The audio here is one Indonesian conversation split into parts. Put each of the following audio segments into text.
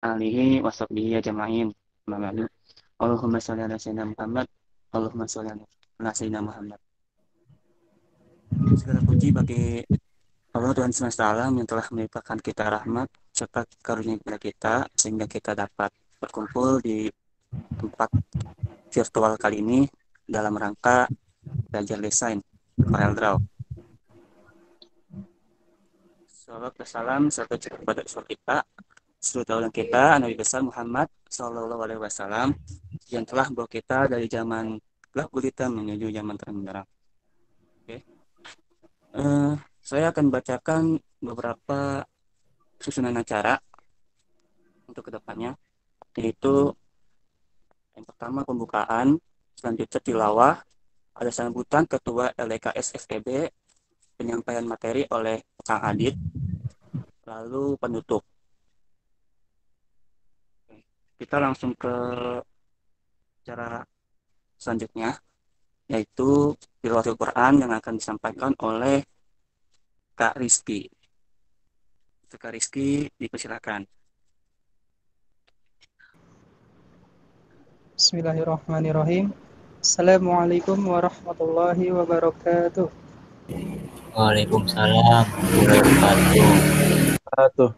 alihi washabbihi ajma'in. Amma ba'du. Allahumma shalli ala sayyidina Muhammad. Allahumma shalli ala sayyidina Muhammad. Segala puji bagi Allah Tuhan semesta alam yang telah melimpahkan kita rahmat serta karunia kepada kita sehingga kita dapat berkumpul di tempat virtual kali ini dalam rangka belajar desain CorelDRAW. Salawat dan salam serta cukup kepada Rasul kita, seluruh kita, Nabi besar Muhammad Sallallahu Alaihi Wasallam yang telah membawa kita dari zaman gelap gulita menuju zaman terang benderang. Oke. Saya akan bacakan beberapa susunan acara untuk kedepannya, yaitu yang pertama pembukaan, selanjutnya tilawah, ada sambutan Ketua LDKS FEB, penyampaian materi oleh Kang Adit, lalu penutup. Kita langsung ke acara selanjutnya, yaitu tilawatul Quran yang akan disampaikan oleh Kak Rizky. Kak Rizky, dipersilakan. Bismillahirrahmanirrahim. Assalamualaikum warahmatullahi wabarakatuh. Waalaikumsalam warahmatullahi wabarakatuh.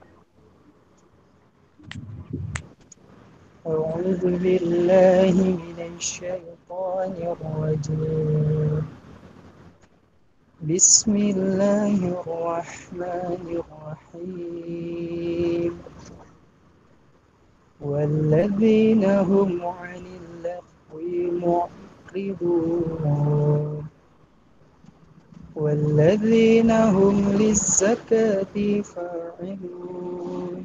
A'udzu billahi minasyaitonir rajim. Bismillahirrahmanirrahim. والذين هم عن اللغو معرضون والذين هم للزكاة فاعلون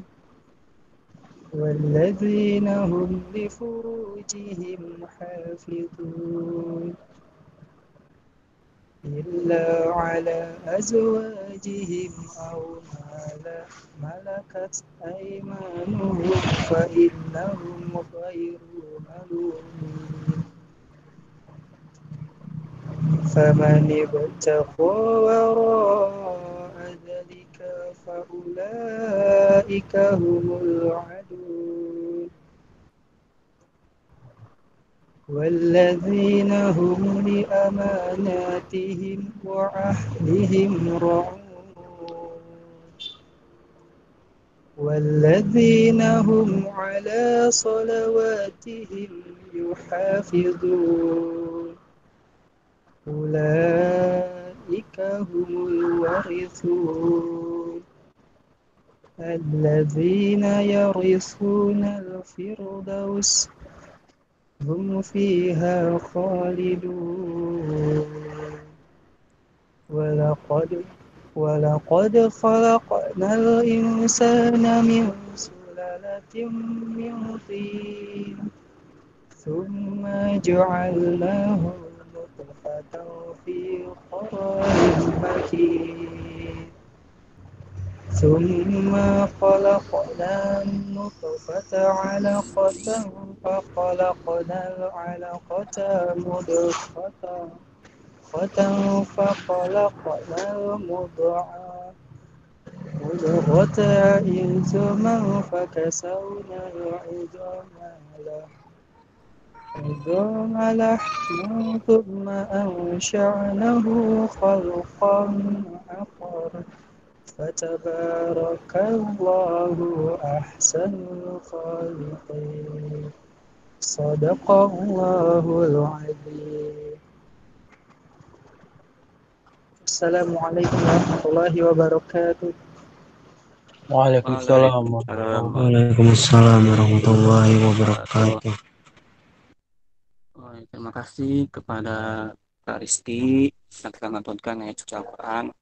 والذين هم لفروجهم حافظون إلا على أزواجهم أو ما ملكت أيمانهم فإنهم غير ملومين فمن ابتغى وراء ذلك فأولئك هم العادون والذين هم لأماناتهم وعهدهم راعون والذين هم على صلواتهم يحافظون أولئك هم الوارثون الذين يرثون الفردوس هم فيها خالدون ولقد خلقنا الإنسان من سلالة من طين ثم جعلناه نطفة في قرار مكين ثم خلقنا النطفة علقة فخلقنا العلقة مضغة فخلقنا المضغة عظاما فكسونا العظام لحما ثم أنشأناه خلقا آخر فتبارك الله أحسن الخالقين صدق الله العظيم. Assalamualaikum warahmatullahi wabarakatuh. Waalaikumsalam Waalaikumsalam Waalaikumsalam warahmatullahi wabarakatuh. Terima kasih kepada Kak Rizky yang telah menontonkan ayat suci Al-Quran.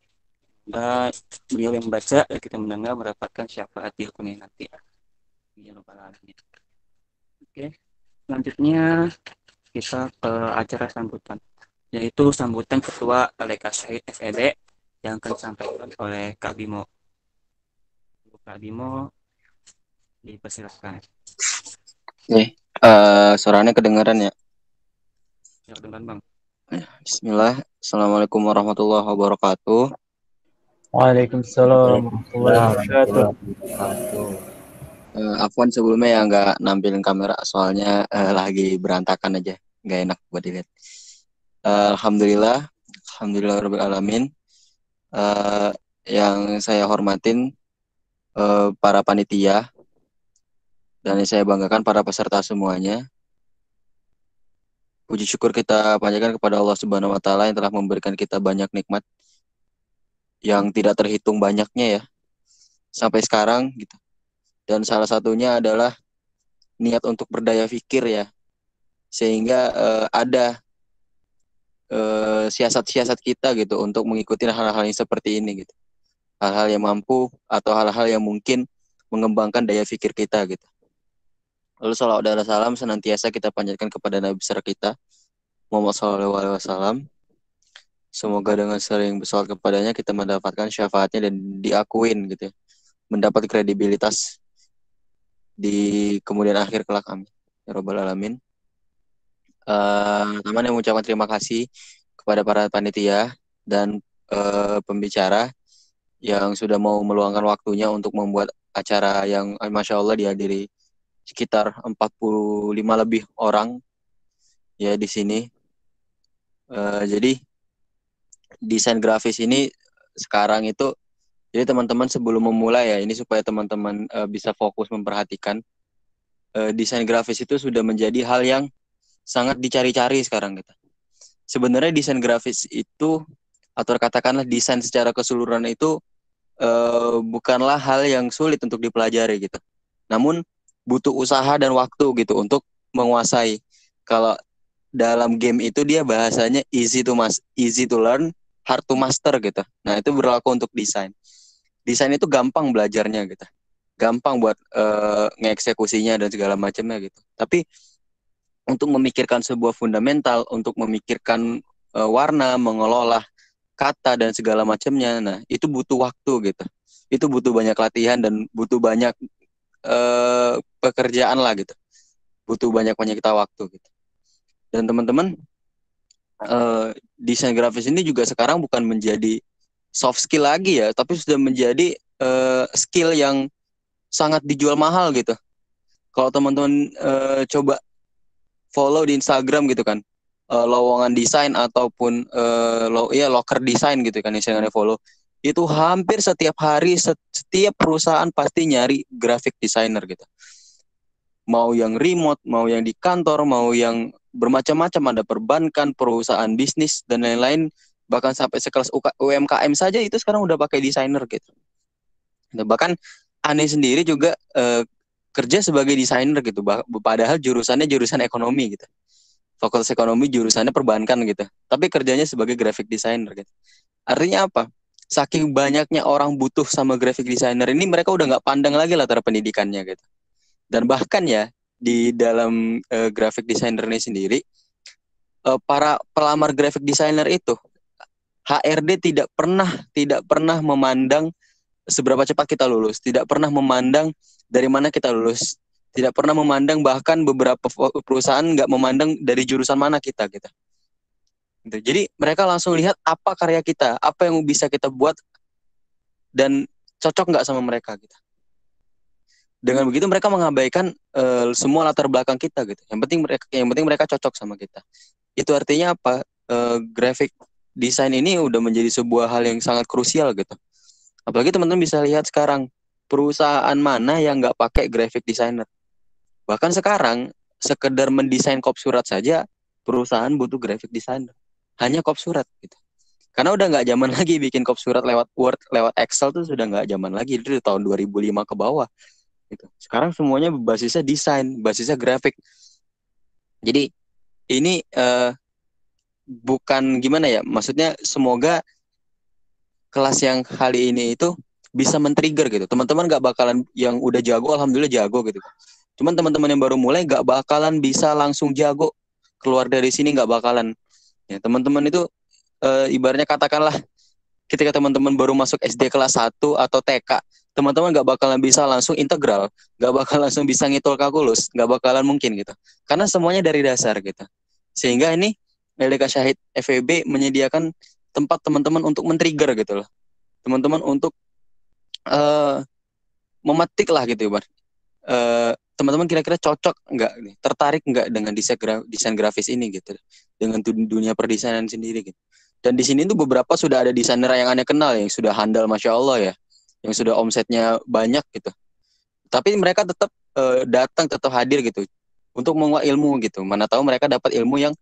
Dan beliau yang membaca dan kita mendengar mendapatkan syafaat di hukumnya nanti. Oke, selanjutnya kita ke acara sambutan, yaitu sambutan Ketua LDKS FEB yang akan disampaikan oleh Kak Bimo. Kak Bimo, dipersilakan. Nih, suaranya kedengaran ya? Ya, kedengaran Bang. Bismillah. Assalamualaikum warahmatullahi wabarakatuh. Waalaikumsalam warahmatullahi wabarakatuh. wabarakatuh. Afwan sebelumnya ya nggak nampilin kamera soalnya lagi berantakan aja, nggak enak buat dilihat. Alhamdulillah, alhamdulillah rabbil alamin. Eh, yang saya hormatin para panitia dan yang saya banggakan para peserta semuanya. Puji syukur kita panjatkan kepada Allah Subhanahu wa taala yang telah memberikan kita banyak nikmat yang tidak terhitung banyaknya ya sampai sekarang gitu. Dan salah satunya adalah niat untuk berdaya pikir ya. Sehingga ada siasat-siasat kita gitu untuk mengikuti hal-hal yang seperti ini gitu. Hal-hal yang mampu atau hal-hal yang mungkin mengembangkan daya pikir kita gitu. Lalu salawat dan salam senantiasa kita panjatkan kepada Nabi besar kita Muhammad SAW. Semoga dengan sering bersolawat kepadanya kita mendapatkan syafaatnya dan diakuin gitu ya. Mendapat kredibilitas di kemudian akhir kelak, amin ya rabbal alamin. Teman yang mengucapkan terima kasih kepada para panitia dan pembicara yang sudah mau meluangkan waktunya untuk membuat acara yang Masya Allah dihadiri sekitar 45 lebih orang ya di sini. Jadi desain grafis ini sekarang itu, jadi teman-teman sebelum memulai ya, ini supaya teman-teman bisa fokus memperhatikan, desain grafis itu sudah menjadi hal yang sangat dicari-cari sekarang gitu. Sebenarnya desain grafis itu, atau katakanlah desain secara keseluruhan itu bukanlah hal yang sulit untuk dipelajari gitu. Namun butuh usaha dan waktu gitu untuk menguasai. Kalau dalam game itu dia bahasanya easy to learn, hard to master gitu. Nah, itu berlaku untuk desain. Desain itu gampang belajarnya gitu. Gampang buat ngeeksekusinya dan segala macamnya gitu. Tapi untuk memikirkan sebuah fundamental, untuk memikirkan warna, mengelola kata dan segala macamnya, nah itu butuh waktu gitu. Itu butuh banyak latihan dan butuh banyak pekerjaan lah gitu. Butuh banyak kita waktu gitu. Dan teman-teman, desain grafis ini juga sekarang bukan menjadi soft skill lagi ya, tapi sudah menjadi skill yang sangat dijual mahal gitu. Kalau teman-teman coba follow di Instagram gitu kan, lowongan desain ataupun locker desain gitu kan, yang follow, itu hampir setiap hari setiap perusahaan pasti nyari graphic designer gitu. Mau yang remote, mau yang di kantor, mau yang bermacam-macam, ada perbankan, perusahaan bisnis dan lain-lain, bahkan sampai sekelas UMKM saja itu sekarang udah pakai desainer gitu. Nah, bahkan Ani sendiri juga kerja sebagai desainer gitu, padahal jurusannya jurusan ekonomi gitu. Fakultas ekonomi jurusannya perbankan gitu. Tapi kerjanya sebagai graphic designer gitu. Artinya apa? Saking banyaknya orang butuh sama graphic designer ini, mereka udah nggak pandang lagi latar pendidikannya gitu. Dan bahkan ya di dalam graphic designer ini sendiri, para pelamar graphic designer itu HRD tidak pernah memandang seberapa cepat kita lulus, tidak pernah memandang dari mana kita lulus, tidak pernah memandang, bahkan beberapa perusahaan nggak memandang dari jurusan mana kita gitu. Jadi mereka langsung lihat apa karya kita, apa yang bisa kita buat dan cocok nggak sama mereka gitu. Dengan begitu mereka mengabaikan semua latar belakang kita gitu. Yang penting mereka cocok sama kita. Itu artinya apa? Graphic design ini udah menjadi sebuah hal yang sangat krusial gitu. Apalagi teman-teman bisa lihat sekarang perusahaan mana yang nggak pakai graphic designer. Bahkan sekarang sekedar mendesain kop surat saja perusahaan butuh graphic designer. Hanya kop surat gitu. Karena udah nggak zaman lagi bikin kop surat lewat Word, lewat Excel tuh sudah nggak zaman lagi. Itu tahun 2005 ke bawah. Gitu. Sekarang semuanya basisnya desain, basisnya grafik. Jadi ini bukan gimana ya, maksudnya semoga kelas yang kali ini itu bisa men-trigger gitu. Teman-teman gak bakalan yang udah jago, alhamdulillah jago gitu. Cuman teman-teman yang baru mulai gak bakalan bisa langsung jago. Keluar dari sini gak bakalan. Ya, teman-teman itu ibaratnya katakanlah ketika teman-teman baru masuk SD kelas 1 atau TK, teman-teman gak bakalan bisa langsung integral, gak bakalan langsung bisa ngitung kalkulus, gak bakalan mungkin gitu. Karena semuanya dari dasar gitu. Sehingga ini LDK Syahid FEB menyediakan tempat teman-teman untuk men-trigger gitu loh. Teman-teman untuk memetik lah gitu, Bar. teman-teman kira-kira cocok nggak nih, tertarik nggak dengan desain grafis ini gitu, dengan dunia perdesainan sendiri gitu. Dan di sini tuh beberapa sudah ada desainer yang Anda kenal yang sudah handal, masya Allah ya, yang sudah omsetnya banyak gitu. Tapi mereka tetap datang, tetap hadir gitu untuk menguak ilmu gitu. Mana tahu mereka dapat ilmu yang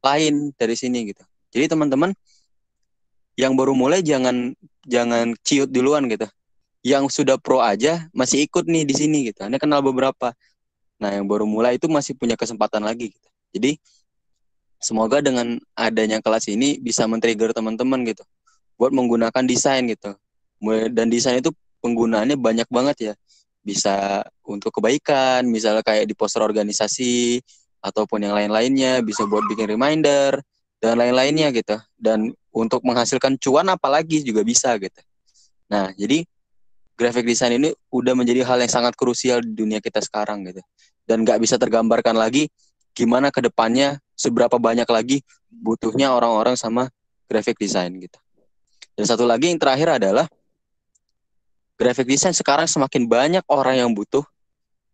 lain dari sini gitu. Jadi teman-teman yang baru mulai jangan ciut duluan gitu. Yang sudah pro aja masih ikut nih di sini gitu. Anda kenal beberapa. Nah, yang baru mulai itu masih punya kesempatan lagi gitu. Jadi semoga dengan adanya kelas ini bisa men-trigger teman-teman gitu buat menggunakan desain gitu. Dan desain itu penggunaannya banyak banget ya. Bisa untuk kebaikan, misalnya kayak di poster organisasi ataupun yang lain-lainnya, bisa buat bikin reminder dan lain-lainnya gitu. Dan untuk menghasilkan cuan apalagi juga bisa gitu. Nah, jadi graphic design ini udah menjadi hal yang sangat krusial di dunia kita sekarang gitu. Dan nggak bisa tergambarkan lagi gimana ke depannya, seberapa banyak lagi butuhnya orang-orang sama graphic design gitu. Dan satu lagi yang terakhir adalah graphic design sekarang semakin banyak orang yang butuh,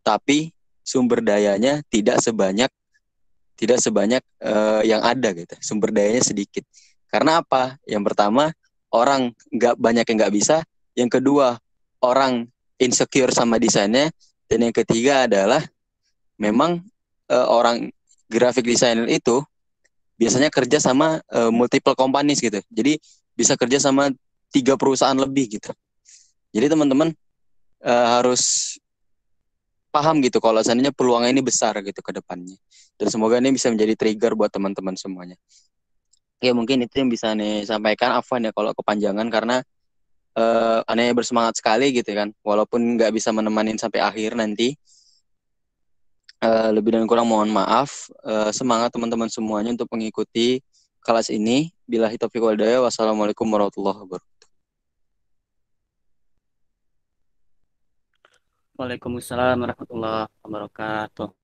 tapi sumber dayanya tidak sebanyak yang ada gitu. Sumber dayanya sedikit. Karena apa? Yang pertama, orang nggak banyak yang nggak bisa. Yang kedua, orang insecure sama desainnya. Dan yang ketiga adalah memang orang graphic designer itu biasanya kerja sama multiple companies gitu. Jadi bisa kerja sama 3 perusahaan lebih gitu. Jadi teman-teman harus paham gitu kalau seandainya peluangnya ini besar gitu ke depannya. Dan semoga ini bisa menjadi trigger buat teman-teman semuanya. Ya mungkin itu yang bisa nih sampaikan. Afwan ya kalau kepanjangan karena aneh bersemangat sekali gitu kan. Walaupun nggak bisa menemani sampai akhir nanti. Lebih dan kurang mohon maaf. Semangat teman-teman semuanya untuk mengikuti kelas ini. Billahi taufiq wal hidayah. Wassalamualaikum warahmatullahi wabarakatuh. Waalaikumsalam warahmatullahi wabarakatuh.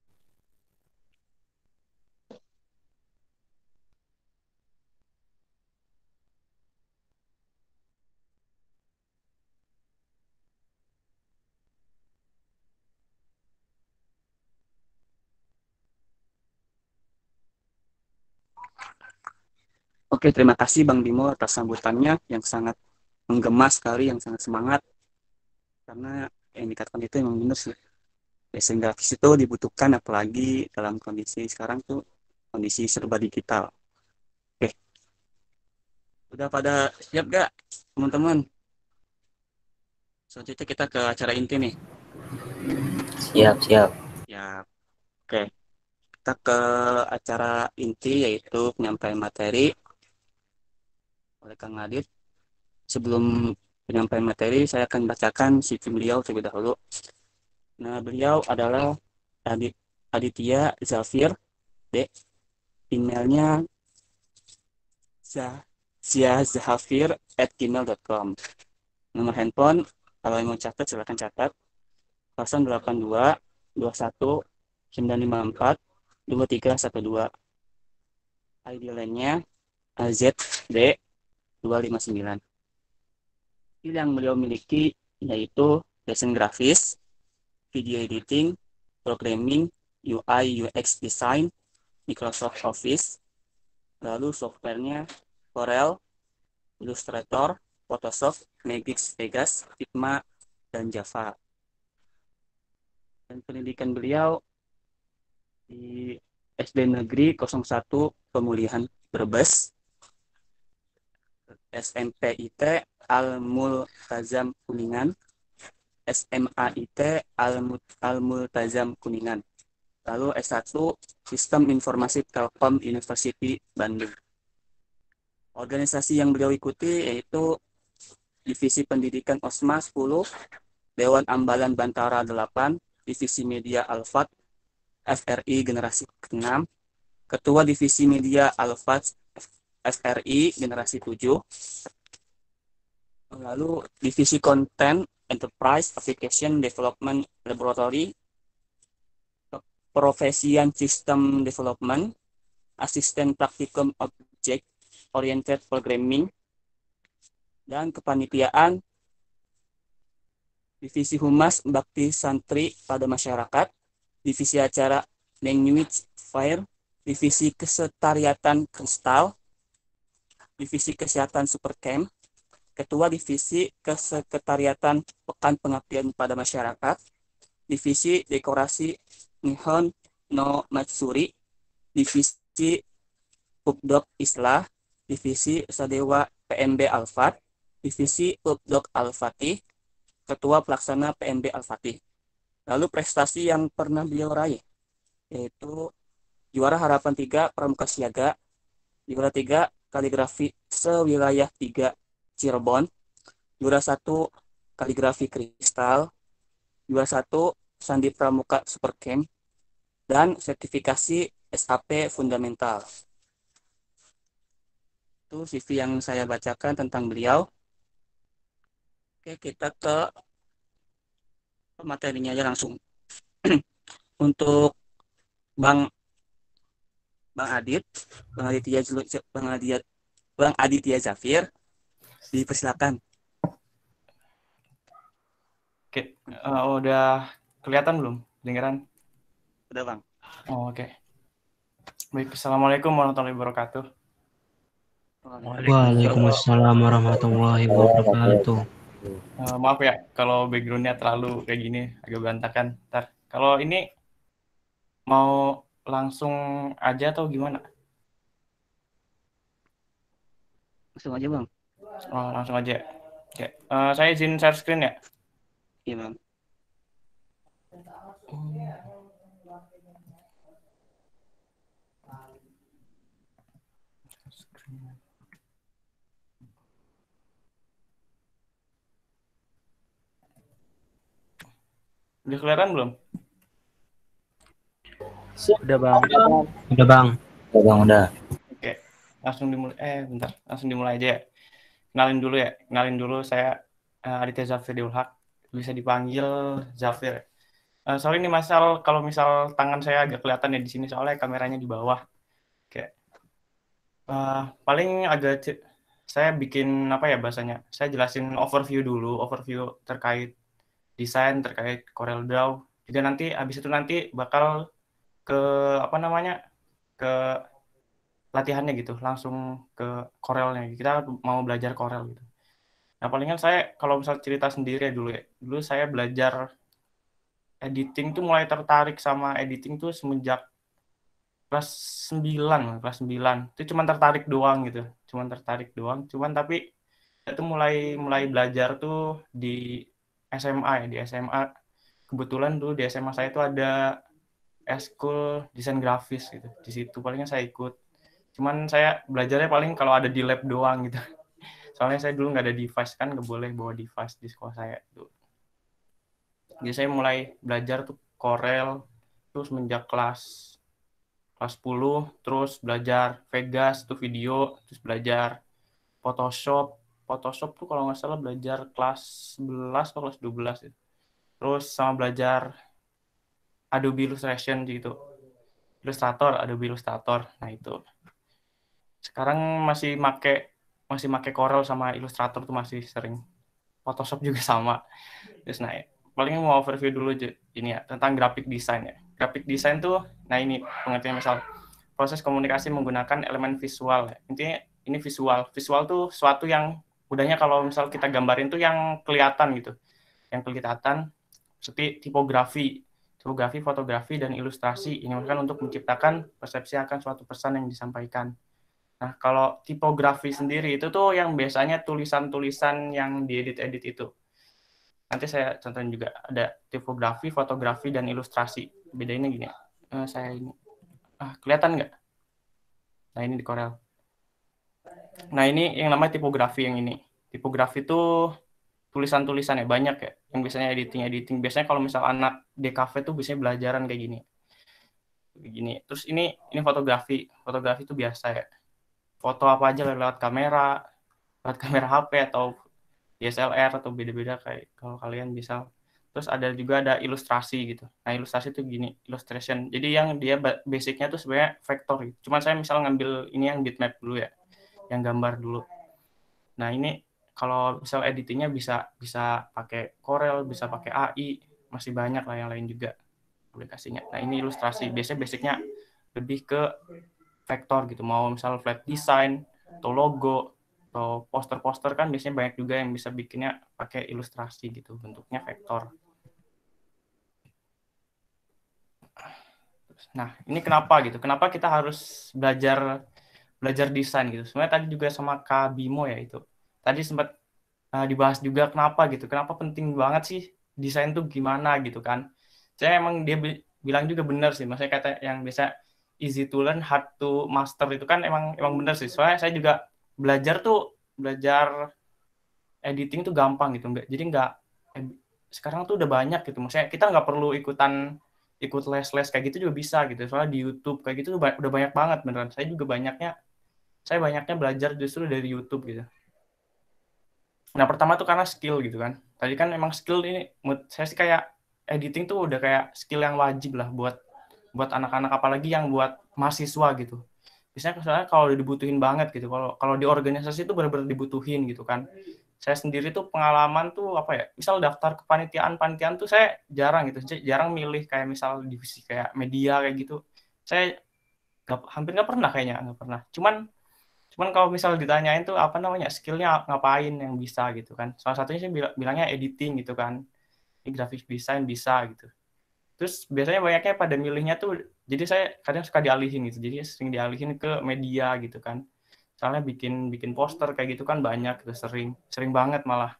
Oke, terima kasih Bang Bimo atas sambutannya yang sangat menggema sekali, yang sangat semangat. Karena yang dikatakan itu memang benar sih. Desain grafis itu dibutuhkan apalagi dalam kondisi sekarang tuh kondisi serba digital. Oke, udah pada siap gak teman-teman? Selanjutnya kita ke acara inti nih. Siap, siap. Ya, oke. Kita ke acara inti yaitu penyampaian materi oleh Kang Adit. Sebelum penyampaian materi, saya akan bacakan CV beliau terlebih dahulu. Nah, beliau adalah Aditya Zafir D. Emailnya ziazahafir@gmail.com. Nomor handphone, kalau yang mau catat silakan catat 082 21 954 2312. ID lainnya AZD 259. Skill yang beliau miliki yaitu desain grafis, video editing, programming, UI UX design, Microsoft Office, lalu softwarenya Corel, Illustrator, Photoshop, Magic Vegas, Figma, dan Java. Dan pendidikan beliau di SD Negeri 01 Pemulihan Brebes, SMPIT Al-Multazam Kuningan, SMAIT Al-Multazam Kuningan. Lalu S1 Sistem Informasi Telkom University Bandung. Organisasi yang beliau ikuti yaitu Divisi Pendidikan OSMA 10, Dewan Ambalan Bantara 8, Divisi Media Alfat, FRI Generasi ke-6, Ketua Divisi Media Alfat FRI Generasi 7, lalu Divisi Content Enterprise Application Development Laboratory, Profesian System Development, Asisten Praktikum Object Oriented Programming, dan kepanitiaan Divisi Humas Bakti Santri pada Masyarakat, Divisi Acara Language Fair, Divisi Kesetariatan Kristal, Divisi Kesehatan Supercamp, Ketua Divisi Kesekretariatan Pekan Pengabdian pada Masyarakat, Divisi Dekorasi Nihon no Matsuri, Divisi Pubdok Islah, Divisi Sadewa PNB Al-Fat, Divisi Pubdok Al-Fatih, Ketua Pelaksana PNB Al-Fatih. Lalu prestasi yang pernah beliau raih, yaitu juara Harapan 3 Pramuka Siaga, juara 3 Kaligrafi Sewilayah 3 Cirebon, juara 1 Kaligrafi Kristal, juara 1 Sandi Pramuka Supercamp, dan sertifikasi SAP Fundamental. Itu CV yang saya bacakan tentang beliau. Oke, kita ke materinya aja langsung. Untuk Bang Adit, Bang Aditya Zafir, dipersilakan. Oke, udah kelihatan belum? Dengeran? Udah, Bang. Oh, oke. Baik, Assalamualaikum warahmatullahi wabarakatuh. Waalaikumsalam warahmatullahi wabarakatuh. Maaf ya kalau backgroundnya terlalu kayak gini, agak berantakan. Ntar, kalau ini mau langsung aja atau gimana? Langsung aja, Bang. Oh, langsung aja. Oke, saya izin share screen ya. Iya, Bang. Udah kelihatan belum? Udah Bang. Udah Bang. Udah Bang, udah. Oke, langsung dimulai. Bentar, langsung dimulai aja ya. Kenalin dulu saya Aditya Zafir Deulhak, bisa dipanggil Zafir. Sorry nih Masal, kalau misal tangan saya agak kelihatan ya di sini soalnya kameranya di bawah. Oke. Paling agak saya bikin apa ya bahasanya? Saya jelasin overview terkait desain, terkait CorelDRAW. Juga nanti habis itu nanti bakal ke apa namanya? Ke latihannya gitu, langsung ke Corelnya. Kita mau belajar Corel gitu. Nah, palingan saya kalau misal cerita sendiri ya dulu ya. Dulu saya belajar editing tuh mulai tertarik sama editing tuh semenjak kelas 9. Itu cuma tertarik doang gitu. Cuman tapi itu mulai belajar tuh di SMA ya, di SMA. Kebetulan dulu di SMA saya tuh ada eskul desain grafis gitu. Di situ palingnya saya ikut. Cuman saya belajarnya paling kalau ada di lab doang gitu. Soalnya saya dulu nggak ada device, kan nggak boleh bawa device di sekolah saya tuh. Jadi saya mulai belajar tuh Corel terus semenjak kelas 10, terus belajar Vegas tuh video, terus belajar Photoshop tuh kalau nggak salah belajar kelas 11 atau kelas 12 gitu. Terus sama belajar Adobe Illustration gitu. Adobe Illustrator. Nah itu. Sekarang masih make Corel sama Illustrator tuh masih sering. Photoshop juga sama. Terus nah, paling mau overview dulu ini ya tentang graphic design ya. Graphic design tuh, nah ini pengertian misal proses komunikasi menggunakan elemen visual. Ya. Intinya ini visual. Visual tuh suatu yang udahnya kalau misal kita gambarin tuh yang kelihatan gitu. Yang kelihatan seperti tipografi, fotografi, dan ilustrasi. Ini kan untuk menciptakan persepsi akan suatu pesan yang disampaikan. Nah, kalau tipografi sendiri itu tuh yang biasanya tulisan-tulisan yang diedit-edit itu. Nanti saya contohin juga ada tipografi, fotografi, dan ilustrasi. Bedainnya gini. Saya ini. Kelihatan nggak? Nah, ini di Corel. Nah, ini yang namanya tipografi yang ini. Tipografi itu tulisan-tulisan ya, banyak ya. Yang biasanya editing. Biasanya kalau misal anak DKV tuh biasanya belajaran kayak gini. Begini. Terus ini fotografi. Fotografi itu biasa ya. Foto apa aja lewat kamera HP atau DSLR atau beda-beda kayak kalau kalian bisa. Terus ada ilustrasi gitu. Nah, ilustrasi itu gini, illustration. Jadi yang dia basicnya tuh sebenarnya vektor gitu. Cuman saya misal ngambil ini yang bitmap dulu ya, yang gambar dulu. Nah, ini kalau misal editingnya bisa bisa pakai Corel, bisa pakai AI, masih banyak lah yang lain juga aplikasinya. Nah ini ilustrasi, biasanya basicnya lebih ke vektor gitu, mau misal flat design atau logo atau poster-poster kan biasanya banyak juga yang bisa bikinnya pakai ilustrasi gitu, bentuknya vektor. Nah ini kenapa gitu, kenapa kita harus belajar desain gitu. Sebenarnya tadi juga sama Kak Bimo ya itu, tadi sempat dibahas juga kenapa penting banget sih desain tuh gimana gitu kan. Saya emang dia bilang juga benar sih, maksudnya kata yang biasa easy to learn hard to master itu kan emang benar sih. Soalnya saya juga belajar editing tuh gampang gitu, jadi nggak sekarang tuh udah banyak gitu, maksudnya kita nggak perlu ikut les kayak gitu juga bisa gitu, soalnya di YouTube kayak gitu udah banyak banget beneran. Saya banyaknya belajar justru dari YouTube gitu. Nah, pertama tuh karena skill gitu kan. Tadi kan emang skill ini, saya sih kayak editing tuh udah kayak skill yang wajib lah buat anak-anak, apalagi yang buat mahasiswa gitu. Biasanya soalnya kalau dibutuhin banget gitu. Kalau di organisasi itu benar-benar dibutuhin gitu kan. Saya sendiri tuh pengalaman tuh apa ya? Misal daftar panitiaan tuh saya jarang gitu. Jarang milih kayak misal divisi kayak media kayak gitu. Saya hampir nggak pernah kayaknya, nggak pernah. Cuman kalau misal ditanyain tuh apa namanya skillnya ngapain yang bisa gitu kan. Salah satunya sih bilangnya editing gitu kan. Ini graphic design bisa gitu. Terus biasanya banyaknya pada milihnya tuh, jadi saya kadang suka dialihin gitu. Jadi sering dialihin ke media gitu kan. Soalnya bikin poster kayak gitu kan banyak gitu, sering banget malah.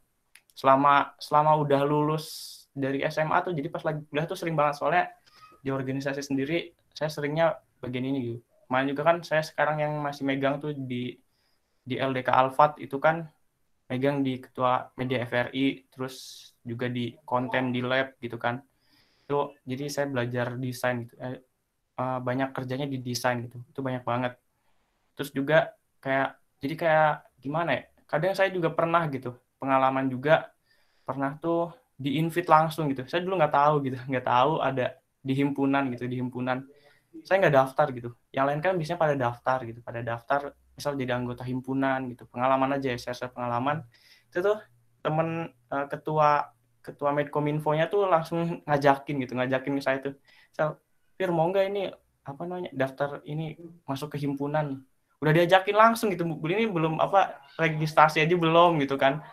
Selama udah lulus dari SMA tuh, jadi pas lagi kuliah tuh sering banget, soalnya di organisasi sendiri saya seringnya bagian ini gitu. Main juga kan saya sekarang yang masih megang tuh di LDK Alfat itu kan megang di ketua media FRI, terus juga di konten di lab gitu kan. Itu jadi saya belajar desain gitu. Banyak kerjanya di desain gitu. Itu banyak banget. Terus juga kayak gimana ya? Kadang saya juga pernah gitu, pengalaman juga pernah tuh di-invite langsung gitu. Saya dulu nggak tahu ada di himpunan gitu, di himpunan. Saya nggak daftar gitu. Yang lain kan biasanya pada daftar misal jadi anggota himpunan gitu. Pengalaman aja ya, share pengalaman. Itu tuh temen ketua Medkominfo-nya tuh langsung ngajakin saya tuh. Fir, mau nggak ini apa namanya daftar ini masuk ke himpunan? Udah diajakin langsung gitu. Ini belum apa registrasi aja belum gitu kan.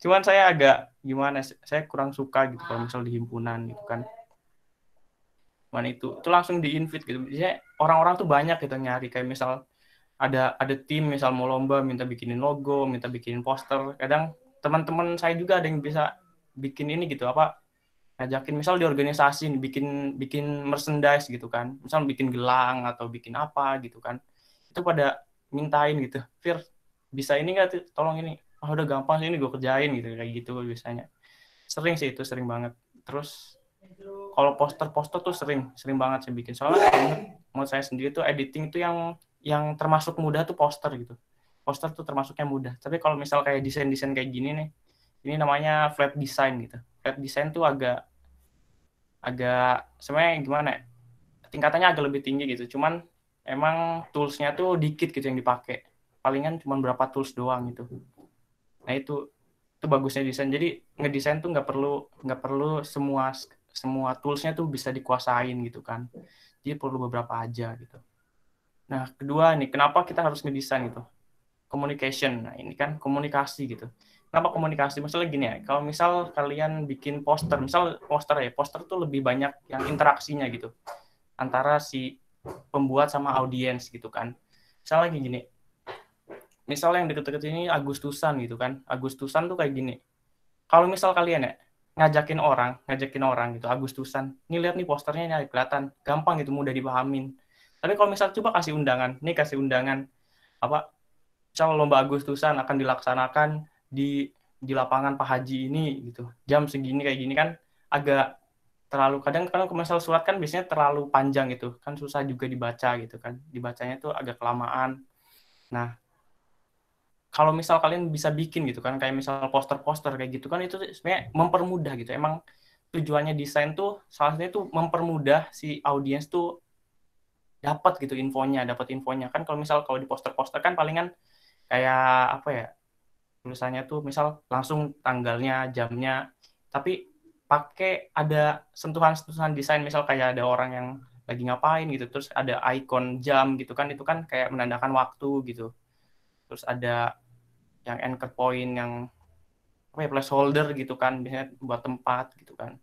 Cuman saya agak gimana, saya kurang suka gitu kalau misal di himpunan gitu kan. Cuman itu langsung di-invite gitu. Biasanya orang-orang tuh banyak gitu nyari, kayak misal ada tim misal mau lomba minta bikinin logo, minta bikinin poster. Kadang teman-teman saya juga ada yang bisa bikin ini gitu, apa ngajakin misal di organisasi bikin merchandise gitu kan. Misal bikin gelang atau bikin apa gitu kan. Itu pada mintain gitu, Fir, bisa ini nggak, tolong ini. Oh, udah gampang sih, ini gue kerjain gitu, kayak gitu biasanya. Sering banget. Terus kalau poster-poster tuh sering banget saya bikin. Soalnya menurut saya sendiri tuh editing itu yang termasuk mudah tuh poster gitu. Poster tuh termasuknya mudah. Tapi kalau misal kayak desain-desain kayak gini nih, ini namanya flat design gitu. Flat design tuh agak sebenarnya gimana ya? Tingkatannya agak lebih tinggi gitu. Cuman emang tools-nya tuh dikit gitu yang dipakai. Palingan cuma berapa tools doang gitu. Nah itu bagusnya desain. Jadi ngedesain tuh nggak perlu semua toolsnya tuh bisa dikuasain gitu kan. Jadi perlu beberapa aja gitu. Nah kedua nih, kenapa kita harus ngedesain gitu? Communication. Nah ini kan komunikasi gitu. Kenapa komunikasi? Misalnya gini ya, kalau misal kalian bikin poster, poster tuh lebih banyak yang interaksinya gitu antara si pembuat sama audiens gitu kan. Misalnya lagi gini, misal yang deket-deket ini Agustusan gitu kan. Agustusan tuh kayak gini. Kalau misal kalian ya ngajakin orang gitu Agustusan, nih lihat nih posternya nih kelihatan, gampang gitu, mudah dipahamin. Tapi kalau misal coba kasih undangan apa, misal lomba Agustusan akan dilaksanakan di lapangan Pak Haji ini gitu, jam segini kayak gini kan agak terlalu, kadang kalau misal surat kan biasanya terlalu panjang gitu kan, susah juga dibaca gitu kan, dibacanya tuh agak kelamaan. Nah kalau misal kalian bisa bikin gitu kan, kayak misal poster-poster kayak gitu kan, itu sebenarnya mempermudah gitu. Emang tujuannya desain tuh salah satunya tuh mempermudah si audiens tuh dapat gitu infonya kan. Kalau misal di poster-poster kan palingan kayak apa ya, tulisannya tuh misal langsung tanggalnya, jamnya, tapi pakai ada sentuhan-sentuhan desain, misal kayak ada orang yang lagi ngapain gitu, terus ada icon jam gitu kan, itu kan kayak menandakan waktu gitu. Terus ada yang anchor point, yang apa ya, placeholder gitu kan, biasanya buat tempat gitu kan.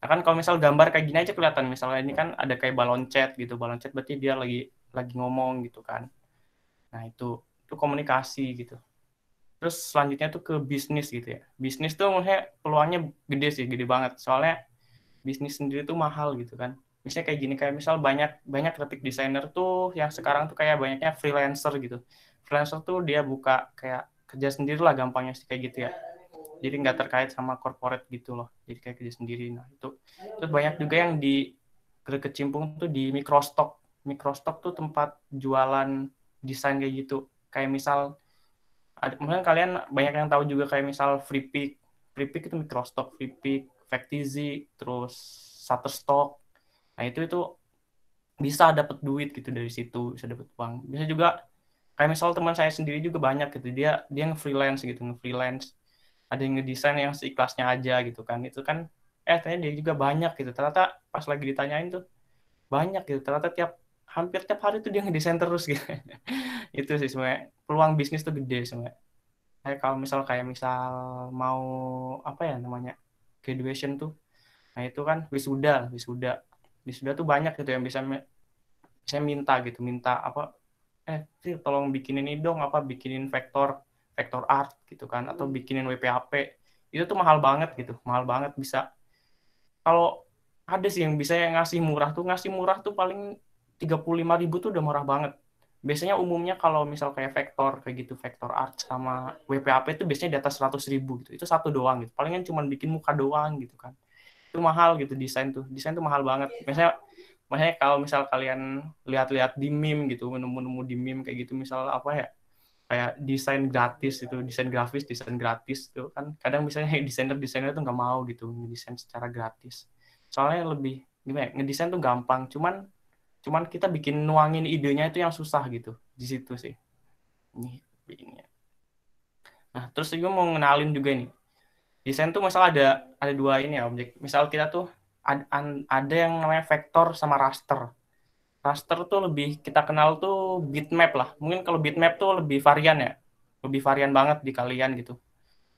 Nah kan kalau misal gambar kayak gini aja kelihatan, misalnya ini kan ada kayak balon chat gitu, balon chat berarti dia lagi ngomong gitu kan. Nah itu komunikasi gitu. Terus selanjutnya tuh ke bisnis gitu ya. Bisnis tuh maksudnya peluangnya gede sih, gede banget. Soalnya bisnis sendiri tuh mahal gitu kan. Misalnya kayak gini, kayak misal banyak graphic designer tuh yang sekarang tuh kayak banyaknya freelancer gitu. Freelancer tuh dia buka kayak kerja sendiri lah gampangnya sih kayak gitu ya. Jadi nggak terkait sama corporate gitu loh. Jadi kayak kerja sendiri. Nah itu. Terus banyak juga yang di berkecimpung tuh di microstock. Microstock tuh tempat jualan desain kayak gitu. Kayak misal mungkin kalian banyak yang tahu juga kayak misal Freepik. Freepik itu microstock, Freepik, Factizi, terus Shutterstock. Nah itu bisa dapat duit gitu dari situ, bisa dapat uang. Bisa juga kayak misal teman saya sendiri juga banyak gitu, dia nge-freelance gitu, nge-freelance. Ada yang ngedesain yang seikhlasnya aja gitu kan. Itu kan ternyata dia juga banyak gitu. Ternyata pas lagi ditanyain tuh banyak gitu. Ternyata hampir tiap hari tuh dia ngedesain terus gitu. Itu sih sebenarnya peluang bisnis tuh gede sebenarnya. Kalau kayak misal mau apa ya namanya, graduation tuh, nah itu kan wisuda tuh banyak gitu yang bisa saya minta apa, sih tolong bikin ini dong, apa bikinin vektor art gitu kan, atau bikinin WPHP. Itu tuh mahal banget gitu, mahal banget. Bisa kalau ada sih yang bisa yang ngasih murah tuh paling 35.000 tuh udah murah banget. Biasanya umumnya kalau misal kayak vektor kayak gitu, vektor art sama WPHP itu biasanya di atas 100.000 gitu. Itu satu doang gitu. Palingan cuma bikin muka doang gitu kan. Itu mahal gitu desain tuh. Desain tuh mahal banget. Misalnya kalau misal kalian lihat-lihat di meme gitu, nemu-nemu di meme kayak gitu, misal apa ya, kayak desain gratis itu, desain gratis itu kan kadang misalnya desainer tuh nggak mau gitu ngedesain secara gratis. Soalnya lebih gimana ya, ngedesain tuh gampang, cuman kita bikin nuangin idenya itu yang susah gitu di situ sih. Ini. Nah, terus juga mau ngenalin juga nih. Desain tuh misal ada dua ini ya objek. Misal kita tuh ada yang namanya vektor sama raster. Raster tuh lebih kita kenal tuh bitmap lah. Mungkin kalau bitmap tuh lebih varian ya. Lebih varian banget di kalian gitu.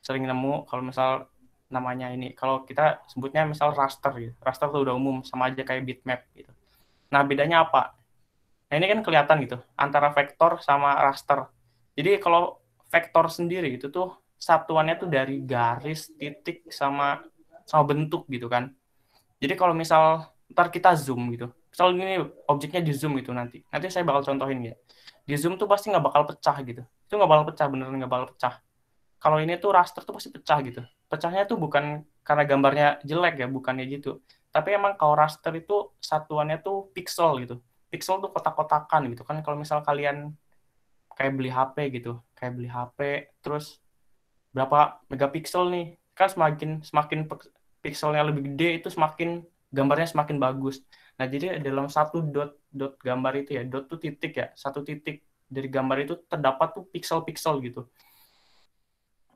Sering nemu kalau misal namanya ini. Kalau kita sebutnya misal raster gitu. Raster tuh udah umum sama aja kayak bitmap gitu. Nah, bedanya apa? Nah, ini kan kelihatan gitu antara vektor sama raster. Jadi kalau vektor sendiri itu tuh satuannya tuh dari garis, titik sama bentuk gitu kan. Jadi kalau misal ntar kita zoom gitu, misal ini objeknya di zoom gitu, nanti saya bakal contohin ya. Di zoom tuh pasti nggak bakal pecah gitu. Itu nggak bakal pecah, beneran nggak bakal pecah. Kalau ini tuh raster tuh pasti pecah gitu. Pecahnya tuh bukan karena gambarnya jelek ya, bukannya gitu. Tapi emang kalau raster itu satuannya tuh pixel gitu. Pixel tuh kotak-kotakan gitu kan. Kalau misal kalian kayak beli HP gitu, terus berapa megapiksel nih, kan semakin pixelnya lebih gede itu semakin gambarnya semakin bagus. Nah jadi dalam satu dot gambar itu ya, dot tuh titik ya, satu titik dari gambar itu terdapat tuh pixel-pixel gitu,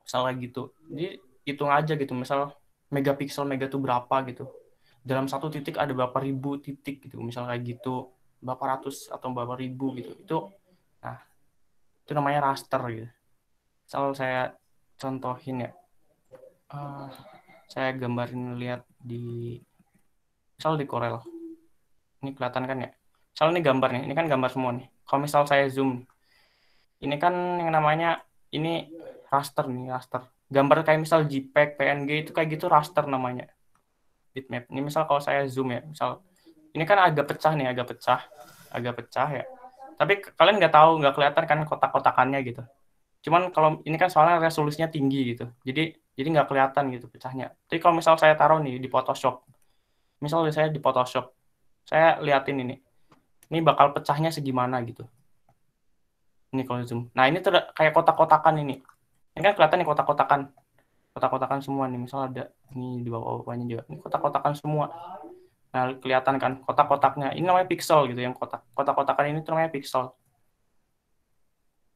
misalnya gitu. Jadi hitung aja gitu, misal megapiksel mega tuh berapa gitu, dalam satu titik ada berapa ribu titik gitu, misalnya kayak gitu, berapa ratus atau berapa ribu gitu. Nah itu namanya raster gitu. Misal saya contohin ya, saya gambarin, lihat misal di Corel. Ini kelihatan kan ya? Misal ini gambarnya, ini kan gambar semua nih. Kalau misal saya zoom, ini kan yang namanya, ini raster nih, raster. Gambar kayak misal JPEG, PNG itu kayak gitu raster namanya. Bitmap. Ini misal kalau saya zoom ya, misal ini kan agak pecah nih, agak pecah ya. Tapi kalian nggak kelihatan kan kotak-kotakannya gitu. Cuman kalau ini kan soalnya resolusinya tinggi gitu. Jadi nggak kelihatan gitu pecahnya. Tapi kalau misal saya taruh nih di Photoshop. Misal saya di Photoshop. Saya liatin ini. Ini bakal pecahnya segimana gitu. Ini kalau zoom. Nah, ini kayak kotak-kotakan ini. Ini kan kelihatan nih kotak-kotakan. Kotak-kotakan semua nih. Misal ada ini di bawah-bawahnya juga. Ini kotak-kotakan semua. Nah, kelihatan kan kotak-kotaknya. Ini namanya pixel gitu. Yang kotak-kotakan ini tuh namanya pixel.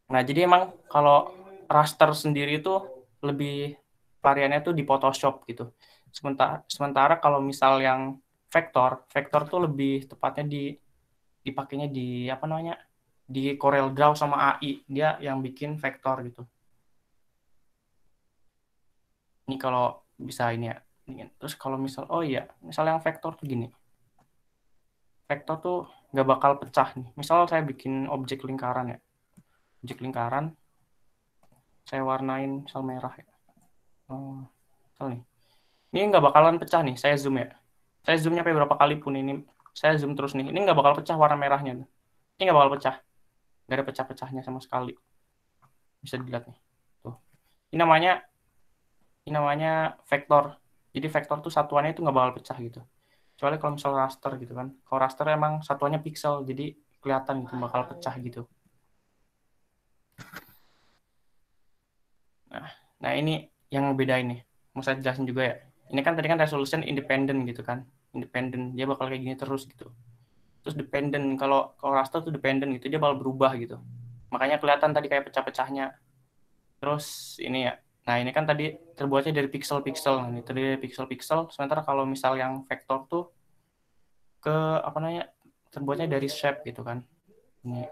Nah, jadi emang kalau raster sendiri itu lebih variannya tuh di Photoshop gitu. Sementara kalau misal yang vektor tuh lebih tepatnya dipakainya di apa namanya? Di Corel Draw sama AI. Dia yang bikin vektor gitu. Ini kalau bisa ini ya. Terus kalau misal misal yang vektor tuh gini. Vektor tuh nggak bakal pecah nih. Misal saya bikin objek lingkaran ya. Objek lingkaran saya warnain misal merah ya. Misal nih. Ini nggak bakalan pecah nih. Saya zoom ya. Saya zoom nyampe berapa kali pun ini. Saya zoom terus nih. Ini nggak bakal pecah warna merahnya. Ini nggak bakal pecah. Nggak ada pecah-pecahnya sama sekali. Bisa dilihat nih. Tuh. Ini namanya vektor. Jadi vektor tuh satuannya itu nggak bakal pecah gitu. Kecuali kalau misal raster gitu kan. Kalau raster emang satuannya pixel. Jadi kelihatan gitu bakal pecah gitu. Nah ini yang beda ini. Mau saya jelasin juga ya. Ini kan tadi kan resolution independent gitu kan. Independent. Dia bakal kayak gini terus gitu. Terus dependent. Kalau raster tuh dependent gitu. Dia bakal berubah gitu. Makanya kelihatan tadi kayak pecah-pecahnya. Terus ini ya. Nah ini kan tadi terbuatnya dari pixel-pixel. Nah, ini terdiri dari pixel-pixel. Sementara kalau misal yang vektor tuh terbuatnya dari shape gitu kan. Ini.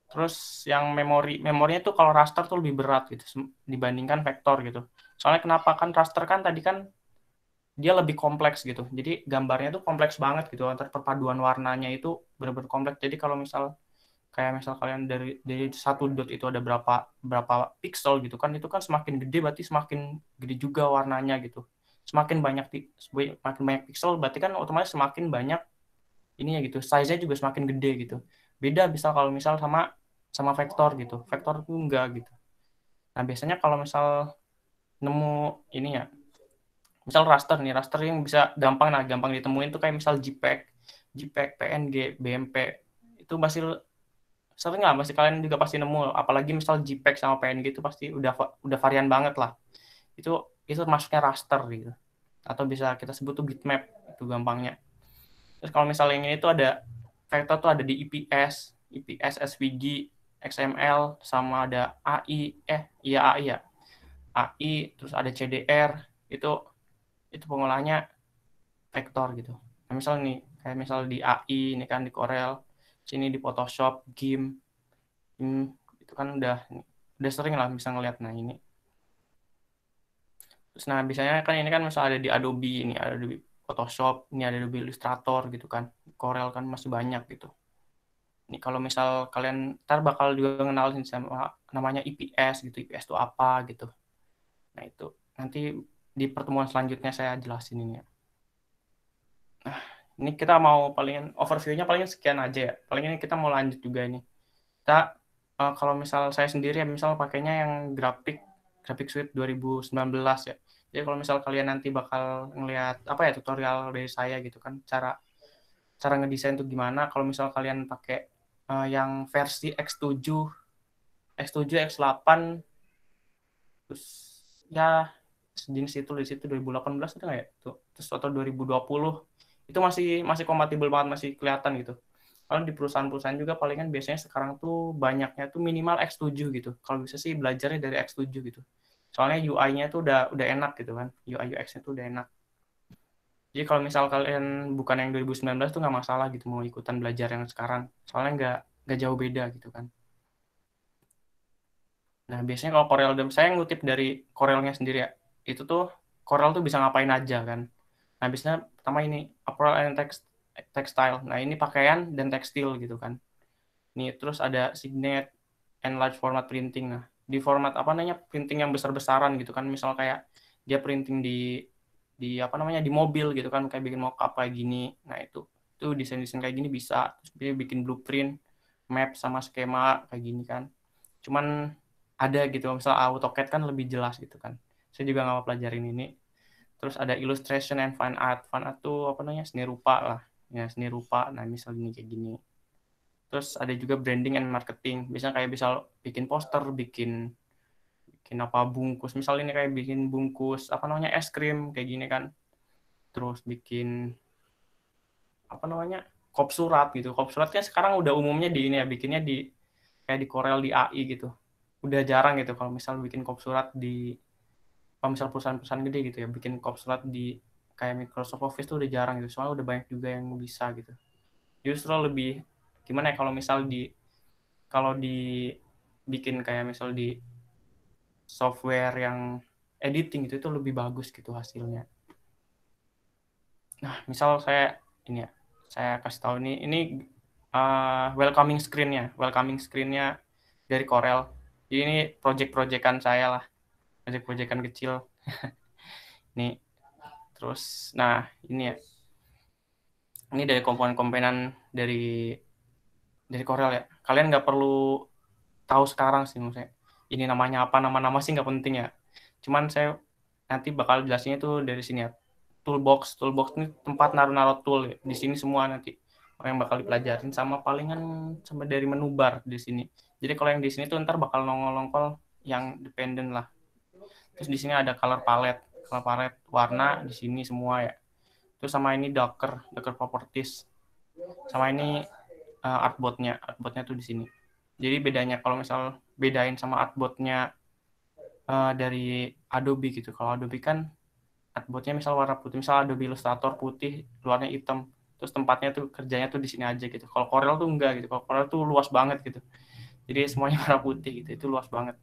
Terus yang memorinya tuh kalau raster tuh lebih berat gitu dibandingkan vektor gitu. Soalnya kenapa kan raster kan tadi kan dia lebih kompleks gitu. Jadi gambarnya tuh kompleks banget gitu. Antar perpaduan warnanya itu benar-benar kompleks. Jadi kalau misal kalian dari satu dot itu ada berapa pixel gitu kan, itu kan semakin gede berarti semakin gede juga warnanya gitu. Semakin banyak pixel berarti kan otomatis semakin banyak ininya gitu. Size-nya juga semakin gede gitu. Beda bisa kalau misal sama vektor gitu. Vektor tuh enggak gitu. Nah, biasanya kalau misal nemu ini ya, misal raster yang bisa gampang ditemuin tuh kayak misal JPEG, PNG, BMP. Itu masih sering lah, kalian juga pasti nemu. Apalagi misal JPEG sama PNG itu pasti udah varian banget lah. Itu masuknya raster gitu. Atau bisa kita sebut tuh bitmap, itu gampangnya. Terus kalau misalnya yang ini tuh ada vektor tuh ada di IPS, SVG, XML, sama ada AI, AI ya. AI, terus ada CDR, itu pengolahannya vektor gitu. Nah, misal nih, kayak misal di AI, ini kan di Corel, sini di Photoshop, GIMP, itu kan udah sering lah bisa ngeliat. Nah ini. Terus nah biasanya kan ini kan misal ada di Adobe, ini ada di Photoshop, ini ada Adobe Illustrator gitu kan. Corel kan masih banyak gitu. Ini kalau misal kalian ntar bakal juga kenalin sama namanya IPS gitu. IPS itu apa gitu. Nah itu nanti di pertemuan selanjutnya saya jelasin ini ya. Nah, ini kita mau paling overview-nya paling sekian aja ya. Paling ini kita mau lanjut juga ini. Kita kalau misal saya sendiri ya misal pakainya yang grafik suite 2019 ya. Jadi kalau misal kalian nanti bakal ngelihat tutorial dari saya gitu kan, cara ngedesain itu gimana. Kalau misal kalian pakai yang versi X7, X8, terus ya sejenis itu di situ 2018 itu nggak ya? Terus atau 2020 itu masih kompatibel banget, masih kelihatan gitu. Kalau di perusahaan-perusahaan juga palingan biasanya sekarang tuh banyaknya tuh minimal X7 gitu. Kalau bisa sih belajarnya dari X7 gitu. Soalnya UI-nya tuh udah enak gitu kan. UI UX-nya tuh udah enak. Jadi kalau misal kalian bukan yang 2019 tuh nggak masalah gitu mau ikutan belajar yang sekarang. Soalnya nggak jauh beda gitu kan. Nah, biasanya kalau Corel Draw, saya ngutip dari Corelnya sendiri ya. Itu tuh Corel tuh bisa ngapain aja kan. Nah, biasanya pertama ini apparel and textile. Nah, ini pakaian dan tekstil gitu kan. Nih, terus ada signet and large format printing. Nah, di format printing yang besar-besaran gitu kan. Misal kayak dia printing di di mobil gitu kan, kayak bikin mockup kayak gini. Nah, itu desain-desain kayak gini bisa. Terus dia bikin blueprint, map sama skema kayak gini kan. Cuman ada gitu, misal AutoCAD kan lebih jelas gitu kan. Saya juga nggak mau pelajarin ini. Terus ada illustration and fine art. Fine art tuh seni rupa lah. Ya, seni rupa. Nah, misal gini kayak gini. Terus ada juga branding and marketing. Biasanya kayak bikin poster, bikin bungkus. Misal ini kayak bikin bungkus es krim kayak gini kan. Terus bikin kop surat gitu. Kop surat kan sekarang udah umumnya di ini ya, bikinnya kayak di Corel, di AI gitu. udah jarang gitu kalau misal bikin kop surat di, kalau misal perusahaan-perusahaan gede gitu ya, bikin kop surat di kayak Microsoft Office tuh udah jarang gitu, soalnya udah banyak juga yang bisa gitu. Justru lebih gimana ya kalau misal kalau dibikin kayak misal di software yang editing itu lebih bagus gitu hasilnya. Nah, misal saya ini ya, saya kasih tahu ini welcoming screen-nya dari Corel. Jadi ini project-projectan saya lah, project-projectan kecil. Nih, terus, nah ini ya, ini dari komponen-komponen dari Corel ya. Kalian nggak perlu tahu sekarang sih maksudnya. Ini namanya apa, nama-nama sih nggak penting ya. Cuman saya nanti bakal jelasinnya tuh dari sini ya. Toolbox ini tempat naruh-naruh tool ya. Di sini semua nanti yang bakal dipelajarin, sama palingan sampai dari menu bar di sini. Jadi kalau yang di sini tuh ntar bakal nongol-nongol yang dependent lah. Terus di sini ada color palette warna di sini semua ya. Terus sama ini Docker properties. Sama ini artboard-nya tuh di sini. Jadi bedanya kalau misal bedain sama artboard-nya dari Adobe gitu. Kalau Adobe kan artboard-nya misal warna putih, misal Adobe Illustrator putih, luarnya hitam. Terus tempatnya tuh kerjanya tuh di sini aja gitu. Kalau Corel tuh enggak gitu. Kalau Corel tuh luas banget gitu. Jadi semuanya warna putih gitu. Itu luas banget.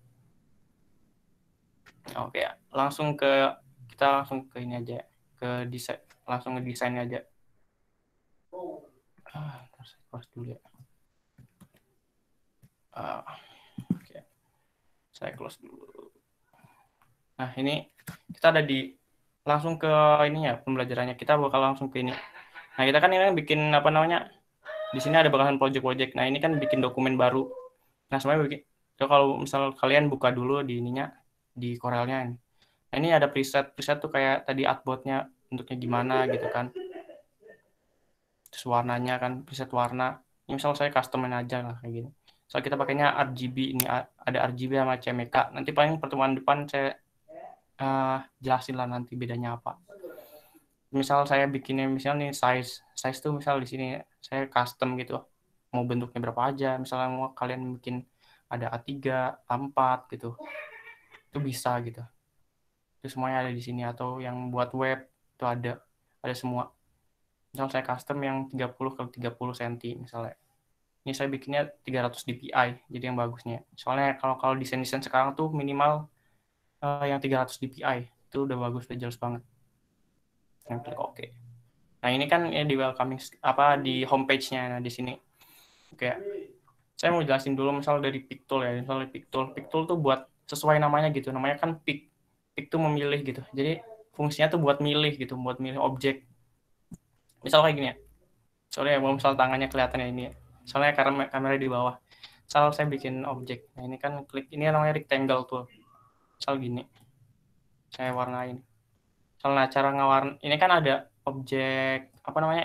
Oke ya, kita langsung ke ini aja, ke desain, langsung ke desain aja. Saya close dulu ya. Oke, saya close dulu. Nah ini kita ada langsung ke ini ya pembelajarannya. Kita bakal langsung ke ini. Nah kita kan ini bikin apa namanya? Di sini ada bakalan project. Nah ini kan bikin dokumen baru. Nah semuanya kalau misal kalian buka dulu di ininya, di Corelnya ini. Nah ini ada preset tuh kayak tadi artboard-nya bentuknya gimana gitu kan. Terus warnanya kan preset warna. Ini misal saya customin aja lah kayak gini. Misal kita pakainya RGB, ini ada RGB sama CMYK. Nanti paling pertemuan depan saya jelasin lah nanti bedanya apa. Misal saya bikinnya misalnya nih size tuh misal di sini saya custom gitu. Mau bentuknya berapa aja. Misalnya mau kalian bikin ada A3, A4 gitu. Itu bisa gitu. Itu semuanya ada di sini, atau yang buat web itu ada semua. Misal saya custom yang 30 x 30 cm misalnya. Ini saya bikinnya 300 dpi, jadi yang bagusnya. Soalnya kalau desain sekarang tuh minimal yang 300 dpi. Itu udah bagus, udah jelas banget. Yang klik OK. Nah, ini kan ya di welcoming di homepage-nya. Nah, di sini. Oke. Saya mau jelasin dulu misal dari Pictool ya. Misalnya Pictool tuh buat sesuai namanya gitu. Namanya kan pick tuh memilih gitu. Jadi fungsinya tuh buat milih gitu, buat milih objek. Misal kayak gini ya. Soalnya misal tangannya kelihatannya ini ya. Soalnya karena kamera di bawah. Misal saya bikin objek. Nah, ini kan klik, ini namanya rectangle tool. Misal gini. Saya warnain. Soalnya cara ngawarn, ini kan ada objek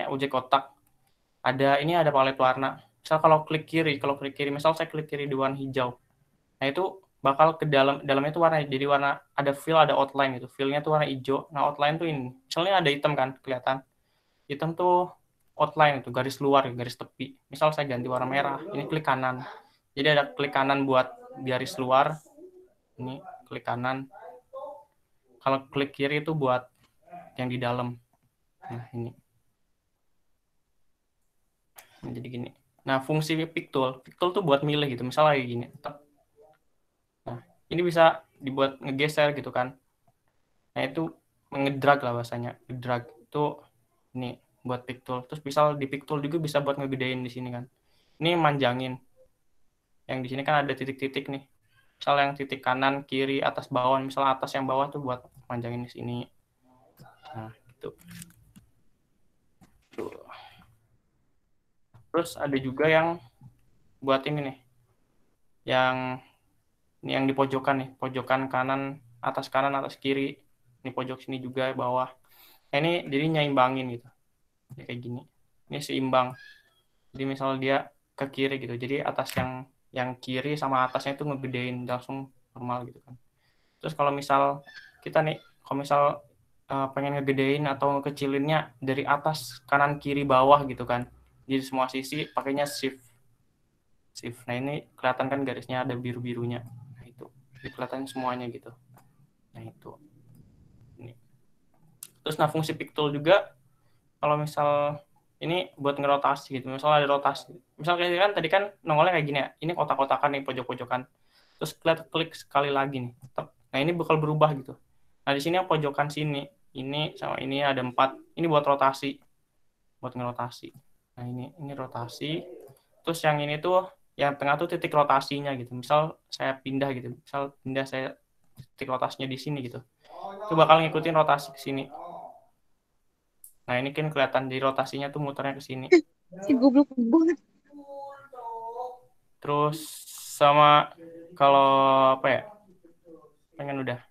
objek kotak. Ini ada palet warna. Misal kalau klik kiri, misal saya klik kiri di warna hijau. Nah, itu bakal ke dalamnya itu warna, jadi warna ada fill, ada outline gitu. Fill-nya tuh warna hijau. Nah, outline tuh ini. Misalnya ada hitam kan, kelihatan. Hitam tuh outline itu, garis luar, garis tepi. Misal saya ganti warna merah, ini klik kanan. Jadi ada klik kanan buat garis luar. Ini klik kanan. Kalau klik kiri itu buat yang di dalam. Nah, ini. Jadi gini. Nah, fungsi Pictool tuh buat milih gitu. Misalnya kayak gini. Nah, ini bisa dibuat ngegeser gitu kan. Nah, itu ngedrag lah bahasanya. Ngedrag itu ini buat Pictool. Terus misal di Pictool juga bisa buat ngegedein di sini kan. Ini manjangin. Yang di sini kan ada titik-titik nih. Misal yang titik kanan, kiri, atas, bawah. Misal atas yang bawah tuh buat manjangin di sini. Nah, gitu. Terus ada juga yang buat ini nih. Yang di pojokan nih, pojokan kanan, atas kiri. Ini pojok sini juga bawah. Nah, ini jadi nyaimbangin gitu. Ya, kayak gini. Ini seimbang. Jadi misal dia ke kiri gitu. Jadi atas yang kiri sama atasnya itu ngegedein langsung normal gitu kan. Terus kalau misal kita nih, kalau misal pengen ngegedein atau ngekecilinnya dari atas, kanan, kiri, bawah gitu kan. Jadi semua sisi pakainya shift. Nah, ini kelihatan kan garisnya ada biru-birunya. Nah, itu. Jadi kelihatan semuanya gitu. Nah itu. Ini. Terus nah fungsi pictool juga kalau misal ini buat ngerotasi gitu. Misal ada rotasi. Misal kayak kan tadi kan nongolnya kayak gini ya. Ini kotak-kotakan nih pojok-pojokan. Terus klik sekali lagi nih. Nah ini bakal berubah gitu. Nah di sini yang pojokan sini. Ini sama ini ada 4. Ini buat rotasi. Buat ngerotasi. Nah ini rotasi. Terus yang ini tuh yang tengah tuh titik rotasinya gitu. Misal saya pindah gitu. Misal pindah saya titik rotasinya di sini gitu. Itu bakal ngikutin rotasi ke sini. Nah, ini kan kelihatan di rotasinya tuh muternya ke sini. Si goblok banget. Terus sama kalau apa ya? Pengen udah.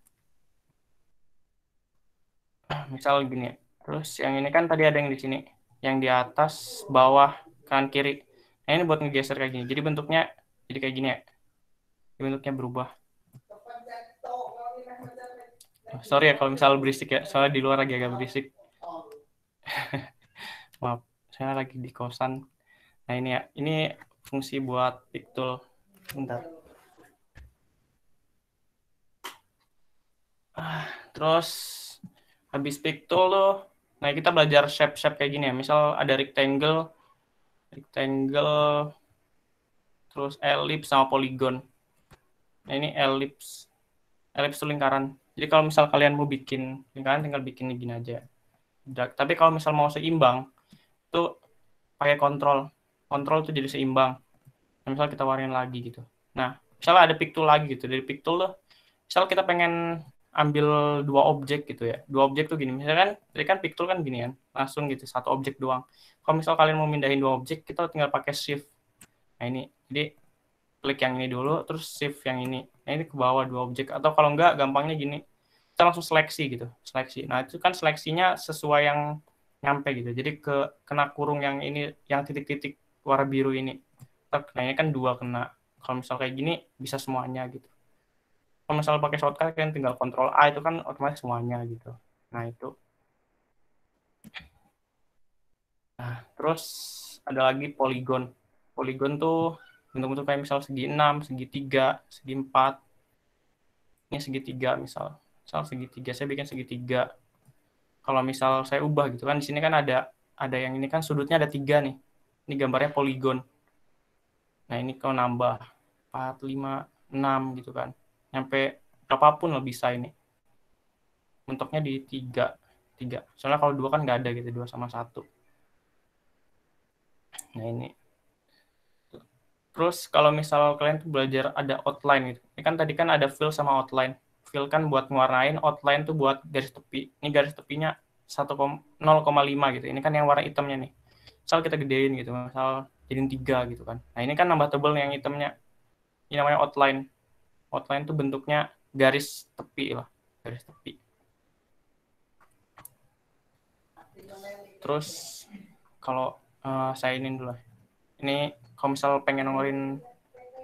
Misal gini ya. Terus yang ini kan tadi ada yang di sini. Yang di atas, bawah, kanan, kiri. Nah, ini buat ngegeser kayak gini. Jadi bentuknya jadi kayak gini ya. Jadi bentuknya berubah. Sorry ya kalau misal berisik ya. Soalnya di luar lagi agak berisik. Maaf, saya lagi di kosan. Nah ini ya, ini fungsi buat pictool. Bentar. Terus habis pictool tuh, nah kita belajar shape-shape kayak gini ya. Misal ada rectangle, terus ellipse sama polygon. Nah ini ellipse itu lingkaran. Jadi kalau misal kalian mau bikin lingkaran, tinggal bikin gini aja. Tapi kalau misal mau seimbang, itu pakai kontrol tuh jadi seimbang. Nah, misal kita warin lagi gitu. Nah, misalnya ada pictool lagi gitu. Dari pictool tuh, misal kita pengen ambil 2 objek gitu ya. 2 objek tuh gini. Misalkan, tadi kan pictool kan gini kan. Langsung gitu, 1 objek doang. Kalau misal kalian mau mindahin 2 objek, kita tinggal pakai shift. Nah ini, jadi klik yang ini dulu, terus shift yang ini. Nah ini ke bawah 2 objek. Atau kalau enggak, gampangnya gini. Kita langsung seleksi gitu. Seleksi. Nah itu kan seleksinya sesuai yang nyampe gitu. Jadi kena kurung yang ini, yang titik-titik warna biru ini. Nah ini kan 2 kena. Kalau misal kayak gini bisa semuanya gitu. Kalau misal pakai shortcut kan tinggal Ctrl A itu kan otomatis semuanya gitu. Nah itu. Nah terus ada lagi polygon. Polygon tuh bentuk-bentuk kayak misal segi 6, segi 3, segi 4. Ini segitiga misal segitiga, saya bikin segitiga. Kalau misal saya ubah gitu kan, di sini kan ada yang ini kan sudutnya ada 3 nih. Ini gambarnya polygon. Nah ini kalau nambah 4, 5, 6 gitu kan. Sampai berapapun lah bisa ini. Bentuknya di 3. Soalnya kalau 2 kan nggak ada gitu, 2 sama 1. Nah ini. Terus kalau misal kalian tuh belajar ada outline gitu. Ini kan tadi kan ada fill sama outline. Fill kan buat ngewarnain, outline tuh buat garis tepi. Ini garis tepinya 0,5 gitu. Ini kan yang warna hitamnya nih. Misal kita gedein gitu, misal jadiin 3 gitu kan. Nah ini kan nambah tebel nih yang hitamnya. Ini namanya outline. Outline tuh bentuknya garis tepi lah. Garis tepi. Terus kalau saya ini dulu lah. Ini kalau misal pengen nongolin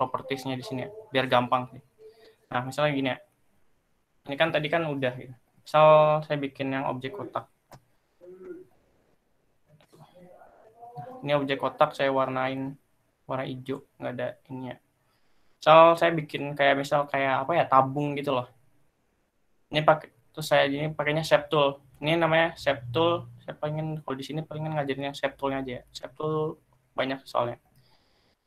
propertiesnya di sini ya, biar gampang sih. Nah misalnya gini ya. Ini kan tadi kan udah gitu. Misal saya bikin yang objek kotak. Ini objek kotak saya warnain warna hijau, nggak ada ini ya. Misal saya bikin kayak apa ya, tabung gitu loh. Ini terus saya ini pakainya shape tool. Ini namanya shape tool. Saya pengen kalau di sini pengen ngajarin yang shape toolnya aja ya. Shape tool banyak soalnya.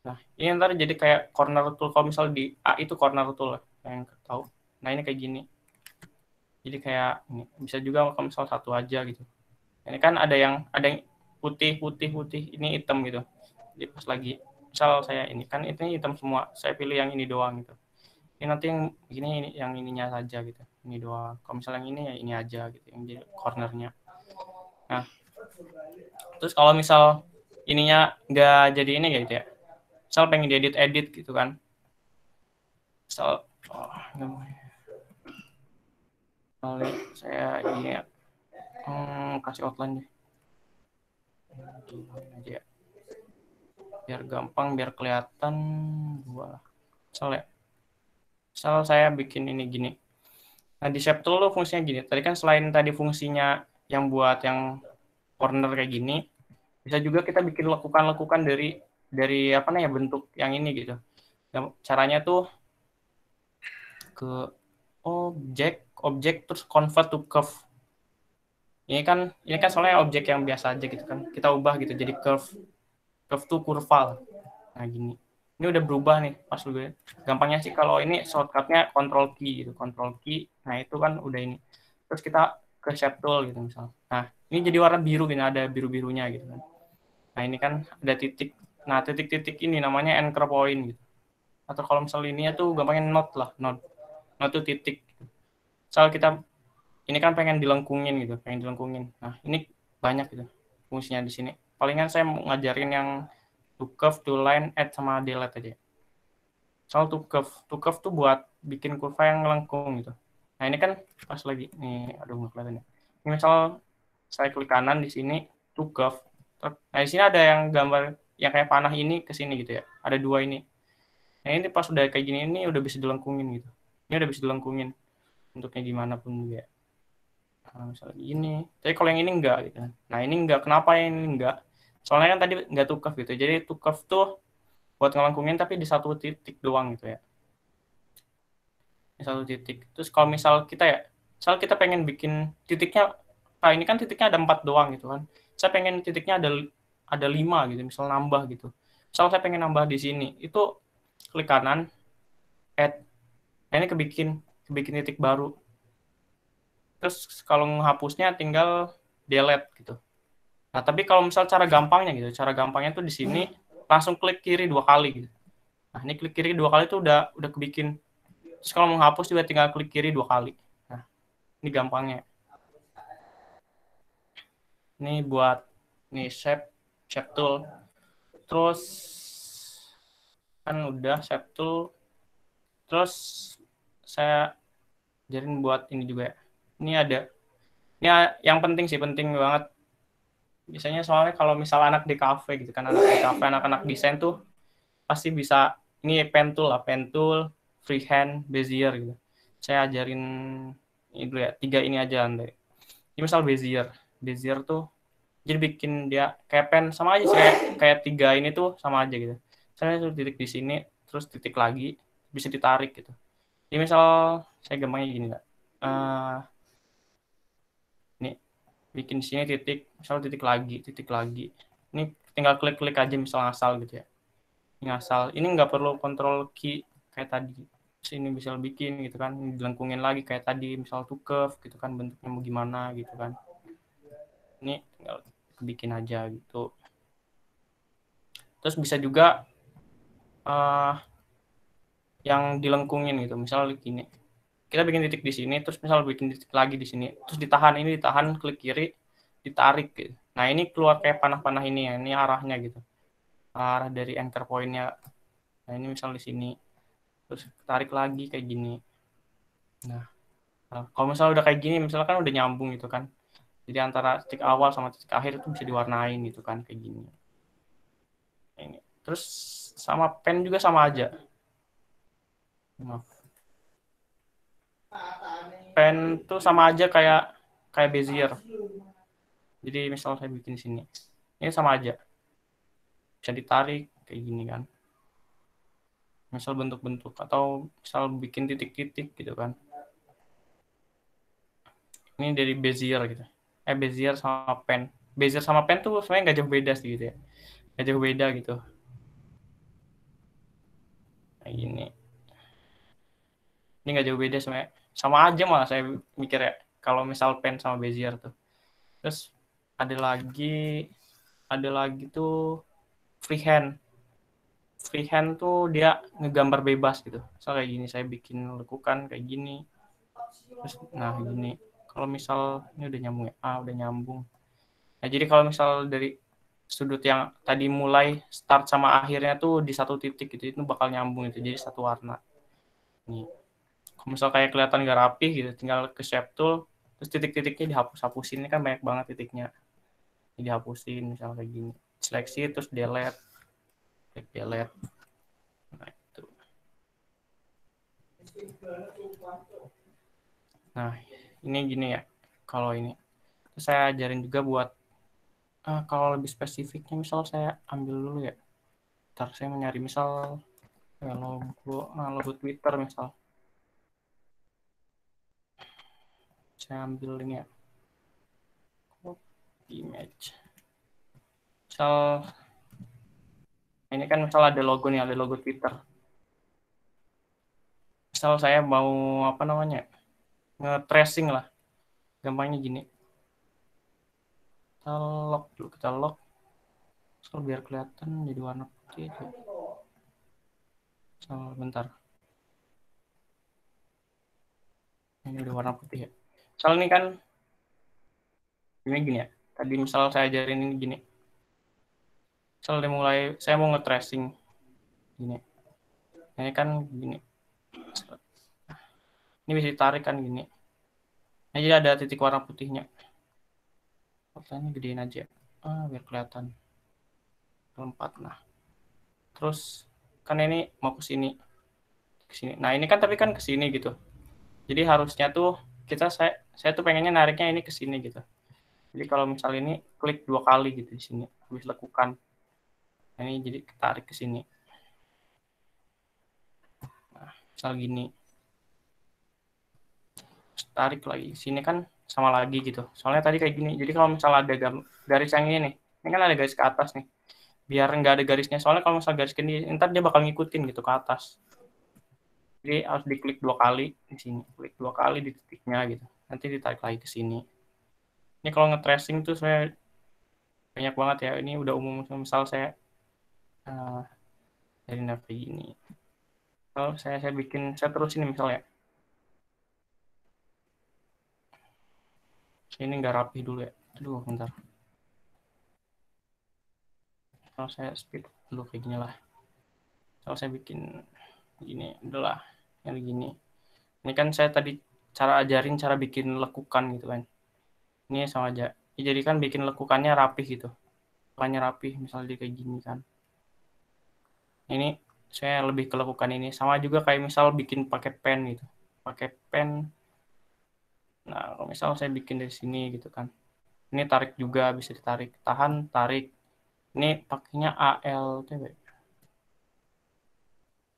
Nah ini ntar jadi kayak corner tool. Kalau misal di A itu corner tool yang tahu. Nah ini kayak gini. Jadi kayak ini bisa juga kalau misal 1 aja gitu. Ini kan ada yang putih, ini hitam gitu. Jadi pas lagi misal saya ini kan itu hitam semua, saya pilih yang ini doang gitu. Ini nanti yang ini yang ininya saja gitu. Ini doang. Kalau misal yang ini ya ini aja gitu, yang jadi cornernya. Nah, terus kalau misal ininya nggak jadi ini gitu ya. Misal pengen diedit gitu kan. Misal saya ini ya, kasih outline deh. Gini aja ya. Biar gampang, biar kelihatan gua. Misal saya bikin ini gini. Nah di shape tool fungsinya gini. Tadi kan selain tadi fungsinya yang buat yang corner kayak gini, bisa juga kita bikin lekukan-lekukan dari apa nih ya bentuk yang ini gitu. Caranya tuh ke objek terus convert to curve. Ini kan soalnya objek yang biasa aja gitu kan. Kita ubah gitu jadi curve. Curve tuh kurva. Nah, gini. Ini udah berubah nih pas gue. Gampangnya sih kalau ini shortcutnya control key gitu. Control key. Nah, itu kan udah ini. Terus kita ke shape tool gitu misalnya. Nah, ini jadi warna biru gini, ada biru-birunya gitu kan. Nah, ini kan ada titik. Nah, titik-titik ini namanya anchor point gitu. Atau kalau misalnya ini tuh gampangnya node lah, node. Node tuh titik. Misal kita ini kan pengen dilengkungin gitu, Nah, ini banyak gitu fungsinya di sini. Palingan saya mau ngajarin yang to curve, to line, add sama delete aja. Soal to curve tuh buat bikin kurva yang melengkung gitu. Nah, ini kan pas lagi nih, aduh nggak kelihatan ya. Ini misal saya klik kanan di sini to curve. Nah, di sini ada yang gambar yang kayak panah ini ke sini gitu ya. Ada dua ini. Nah, ini pas udah kayak gini ini udah bisa dilengkungin gitu. Ini udah bisa dilengkungin bentuknya gimana pun juga. Nah, misalnya gini. Tapi kalau yang ini enggak gitu. Nah, ini enggak. Kenapa yang ini enggak? Soalnya kan tadi enggak to curve gitu. Jadi to curve tuh buat ngelengkungin tapi di satu titik doang gitu ya. Di satu titik. Terus kalau misal kita pengen bikin titiknya, nah ini kan titiknya ada 4 doang gitu kan. Saya pengen titiknya ada 5 gitu, misal nambah gitu. Misal saya pengen nambah di sini, itu klik kanan, add. Nah, ini kebikin titik baru. Terus kalau menghapusnya tinggal delete gitu. Nah, tapi kalau misal cara gampangnya tuh di sini langsung klik kiri 2 kali gitu. Nah, ini klik kiri 2 kali tuh udah kebikin. Terus kalau menghapus juga tinggal klik kiri 2 kali. Nah, ini gampangnya. Ini buat nih shape tool. Terus kan udah shape tool. Terus saya ajarin buat ini juga ya. Ini yang penting banget. Biasanya soalnya kalau misal anak di kafe gitu kan, anak-anak desain tuh pasti bisa ini pen tool, freehand, bezier gitu. Saya ajarin ini dulu ya, 3 ini aja Andre. Ini misal bezier tuh jadi bikin dia kayak pen sama aja sih kayak 3 ini tuh sama aja gitu. Saya tuh titik di sini, terus titik lagi bisa ditarik gitu. Ini misal saya gampangnya gini Kak. Nih, bikin sini titik, misal titik lagi. Ini tinggal klik-klik aja misal ngasal gitu ya. Ini ngasal. Ini nggak perlu control key kayak tadi. Sini bisa bikin gitu kan, ini dilengkungin lagi kayak tadi, misal to curve gitu kan, bentuknya mau gimana gitu kan. Ini tinggal bikin aja gitu. Terus bisa juga yang dilengkungin gitu, misal gini. Kita bikin titik di sini, terus misal bikin titik lagi di sini, terus ditahan, klik kiri, ditarik gitu. Nah, ini keluar kayak panah-panah ini ya, ini arahnya gitu. Arah dari anchor point-nya. Nah, ini misal di sini. Terus tarik lagi kayak gini. Nah, kalau misalnya udah kayak gini, misalnya kan udah nyambung gitu kan. Jadi antara titik awal sama titik akhir itu bisa diwarnain gitu kan, kayak gini. Ini. Terus sama pen juga sama aja. Maaf. Pen tuh sama aja kayak bezier. Jadi misal saya bikin sini, ini sama aja. Bisa ditarik kayak gini kan. Misal bentuk-bentuk atau misal bikin titik-titik gitu kan. Ini dari bezier gitu. Bezier sama pen. Bezier sama pen tuh sebenarnya nggak jauh beda sih gitu ya. Nggak jauh beda gitu. Kayak gini. Ini nggak jauh beda sebenarnya. Sama aja malah saya mikir ya. Kalau misal pen sama bezier tuh. Terus ada lagi tuh freehand. Freehand tuh dia ngegambar bebas gitu. So kayak gini saya bikin lekukan kayak gini. Terus nah gini. Kalau misal ini udah nyambung ya. Udah nyambung. Nah, jadi kalau misal dari sudut yang tadi mulai start sama akhirnya tuh di satu titik gitu, itu bakal nyambung itu jadi satu warna. Nih. Kalau misal kayak kelihatan gak rapih gitu, tinggal ke shape tool, terus titik-titiknya dihapus-hapusin. Ini kan banyak banget titiknya. Ini dihapusin misal kayak gini. Seleksi terus delete. Klik delete. Nah, itu. Nah, ini gini ya. Kalau ini terus saya ajarin juga buat kalau lebih spesifiknya misal saya ambil dulu ya. Ntar saya mencari misal logo Twitter misal. Saya ambil ini ya. Image. Misal ini kan misal ada logo nih, ada logo Twitter. Misal saya mau apa namanya? Nge-tracing lah. Gampangnya gini. Kita lock dulu, kita lock. Misal biar kelihatan jadi warna putih. Misal bentar. Ini udah warna putih ya. Misal ini kan ini gini ya. Tadi misal saya ajarin ini gini. Misal saya mau nge-tracing gini. Ini kan gini. Ini bisa ditarik kan gini. Nah, jadi ada titik warna putihnya. Fotonya gedein aja. Biar kelihatan. Keempat. Nah. Terus kan ini mau ke sini. Ke sini. Nah, ini kan tapi kan ke sini gitu. Jadi harusnya tuh saya tuh pengennya nariknya ini ke sini gitu. Jadi kalau misal ini klik 2 kali gitu di sini, habis lekukan. Nah, ini jadi tarik ke sini. Nah, misal gini. Tarik lagi. Sini kan sama lagi gitu. Soalnya tadi kayak gini. Jadi kalau misal ada garis yang ini nih. Ini kan ada garis ke atas nih. Biar nggak ada garisnya. Soalnya kalau misal garis ke ini, ntar dia bakal ngikutin gitu ke atas. Jadi harus diklik 2 kali di sini. Klik 2 kali di titiknya gitu. Nanti ditarik lagi ke sini. Ini kalau nge-tracing tuh saya banyak banget ya. Ini udah umum. Misal saya dari navi ini. Kalau saya terus ini misalnya. Ini nggak rapi dulu ya. Aduh, bentar. Kalau saya speed dulu kayak gini lah. Kalau saya bikin gini, udahlah. Yang gini. Ini kan saya tadi ajarin cara bikin lekukan gitu kan. Ini sama aja. Jadi kan bikin lekukannya rapih gitu. Lekukannya rapih, misalnya kayak gini kan. Ini saya lebih ke lekukan ini. Sama juga kayak misal bikin pakai pen gitu. Pakai pen. Nah, kalau misal saya bikin dari sini gitu kan. Ini tarik juga, bisa ditarik. Tahan, tarik. Ini pakainya ALT.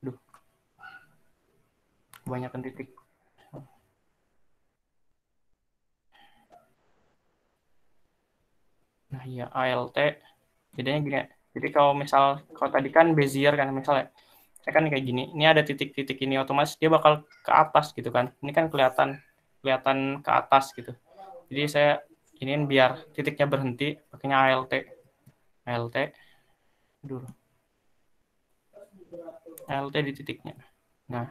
Aduh. Kebanyakan titik. Nah, iya ALT. Jadinya gini. Jadi kalau tadi kan Bezier kan misalnya. Saya kan kayak gini. Ini ada titik-titik ini otomatis dia bakal ke atas gitu kan. Ini kan kelihatan ke atas gitu. Jadi saya ini biar titiknya berhenti pakainya ALT. Dulu. ALT di titiknya. Nah.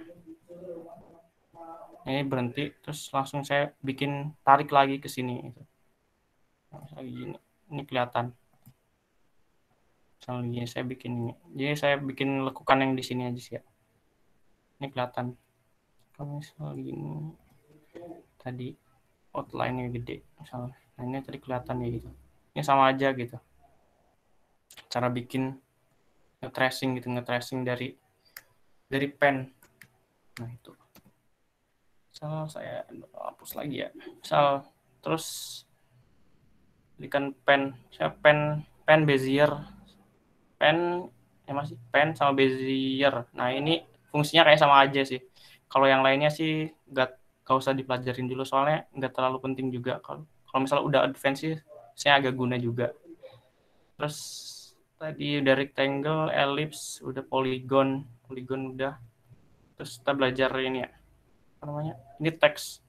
Ini berhenti terus langsung saya bikin tarik lagi ke sini gitu. Nah, gini. Ini kelihatan. Misalnya gini saya bikin ini. Jadi saya bikin lekukan yang di sini aja sih ya. Ini kelihatan. Kalau misalnya gini tadi outline-nya gede misalnya. Nah, ini tadi kelihatan ya gitu. Ini sama aja gitu. Cara bikin nge-tracing gitu, dari pen. Nah, itu. Misal saya hapus lagi ya. Misal terus berikan pen. Saya pen Bezier. Pen sama Bezier. Nah, ini fungsinya kayak sama aja sih. Kalau yang lainnya sih nggak usah dipelajarin dulu soalnya nggak terlalu penting juga. Kalau misalnya udah advance sih saya agak guna juga. Terus tadi udah rectangle, ellipse, udah polygon udah. Terus kita belajar ini ya. Apa namanya? Ini teks.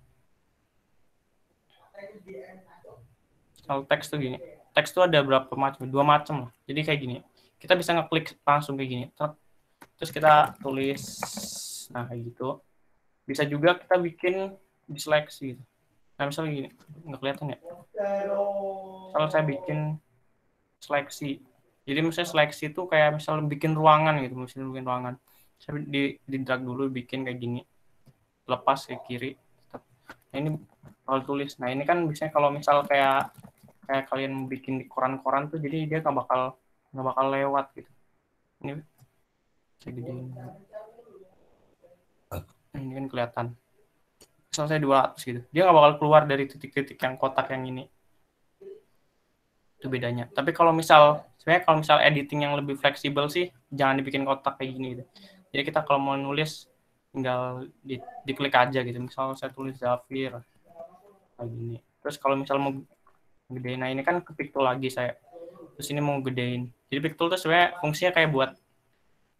Kalau teks tuh gini. Teks tuh ada berapa macam? 2 macam lah. Jadi kayak gini. Kita bisa ngeklik langsung kayak gini. Terus kita tulis. Nah, kayak gitu. Bisa juga kita bikin diseleksi gitu. Nah, misalnya gini. Nggak kelihatan ya? Kalau saya bikin seleksi. Jadi misalnya seleksi itu kayak misalnya bikin ruangan gitu. Misalnya bikin ruangan. Saya di drag dulu bikin kayak gini. Lepas ke kiri. Nah, ini kalau tulis. Nah, ini kan biasanya kalau misal kayak kalian bikin di koran-koran tuh jadi dia nggak bakal lewat gitu. Ini saya gedein. Ini kan kelihatan. Misal saya 200 gitu. Dia nggak bakal keluar dari titik-titik yang kotak yang ini. Itu bedanya. Tapi kalau misal editing yang lebih fleksibel sih jangan dibikin kotak kayak gini gitu. Jadi kita kalau mau nulis tinggal diklik aja gitu. Misal saya tulis Zafir. kayak gini. Terus kalau misal mau gedein, nah ini kan ke pictool lagi saya. Terus ini mau gedein. Jadi pictool tuh sebenarnya fungsinya kayak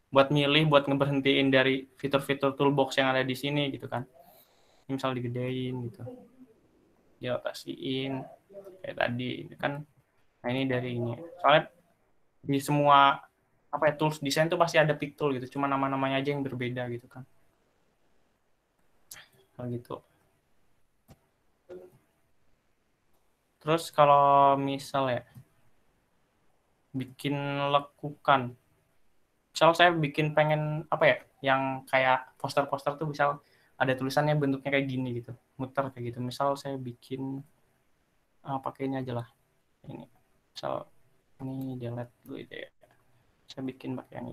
buat milih, buat ngeberhentiin dari fitur-fitur toolbox yang ada di sini gitu kan. Ini misal digedein gitu, dialokasiin kayak tadi kan. Nah ini dari ini. Soalnya di semua tools desain tuh pasti ada pictool gitu, cuma nama-namanya aja yang berbeda gitu kan. Kalau gitu. Terus kalau misal ya bikin lekukan, misal saya bikin pengen yang kayak poster-poster tuh misal ada tulisannya bentuknya kayak gini gitu, muter kayak gitu. Misal saya bikin pakai ini aja lah, ini misal ini delete dulu itu ya, saya bikin pakai yang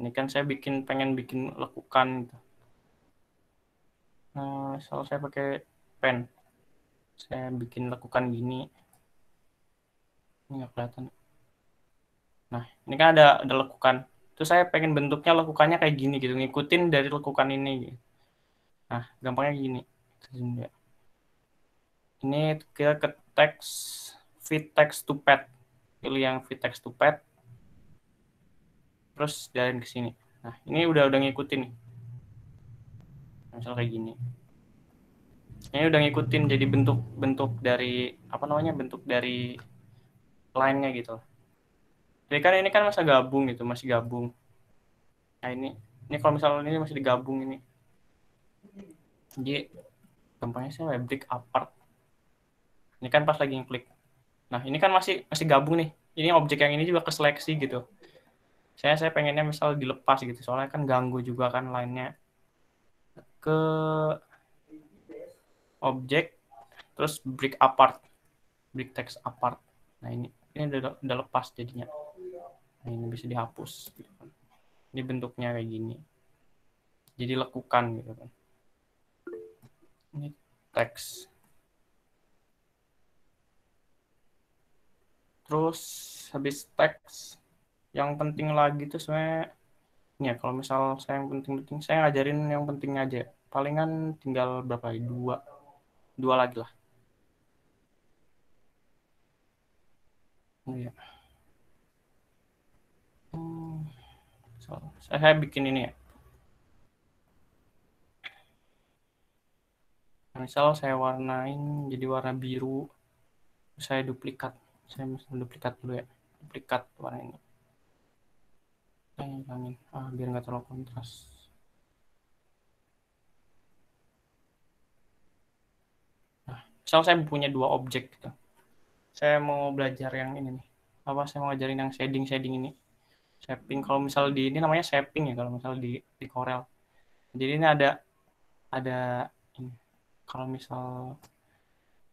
ini kan saya pengen bikin lekukan gitu. Misal saya pakai pen, saya bikin lekukan gini, ini nggak kelihatan. Nah ini kan ada lekukan, terus saya pengen bentuknya lekukannya kayak gini gitu, ngikutin dari lekukan ini gitu. Nah gampangnya gini, ini kita ke text, fit text to pad, pilih yang fit text to pad, terus jalanin ke sini. Nah ini udah ngikutin nih, misal kayak gini. Ini udah ngikutin jadi bentuk dari bentuk dari line-nya gitu. Jadi kan ini kan masih gabung. Nah ini kalau misalnya ini masih digabung ini. Jadi gampangnya saya break apart. Ini kan pas lagi ngeklik. Nah ini kan masih gabung nih. Ini objek yang ini juga keseleksi gitu. Saya pengennya misal dilepas gitu. Soalnya kan ganggu juga kan line-nya. Ke objek, terus break apart. Break text apart. Nah ini udah lepas jadinya. Nah ini bisa dihapus gitu kan. Ini bentuknya kayak gini. Jadi lekukan gitu kan. Ini teks. Terus habis teks, yang penting lagi tuh sebenarnya ini ya, kalau misal saya yang penting-penting, saya ngajarin yang penting aja. Palingan tinggal berapa ya? Dua lagi lah. Oh ya. Saya bikin ini ya. Misal saya warnain jadi warna biru, saya duplikat. Saya mesti duplikat dulu ya. Duplikat warna ini. Hilangin. Biar nggak terlalu kontras. Nah, misal saya punya dua objek gitu. Saya mau belajar yang ini nih. Saya mau ngajarin yang shading ini. Shaping, kalau misal di ini namanya shaping ya, kalau misal di Corel. Jadi ini ada ini. Kalau misal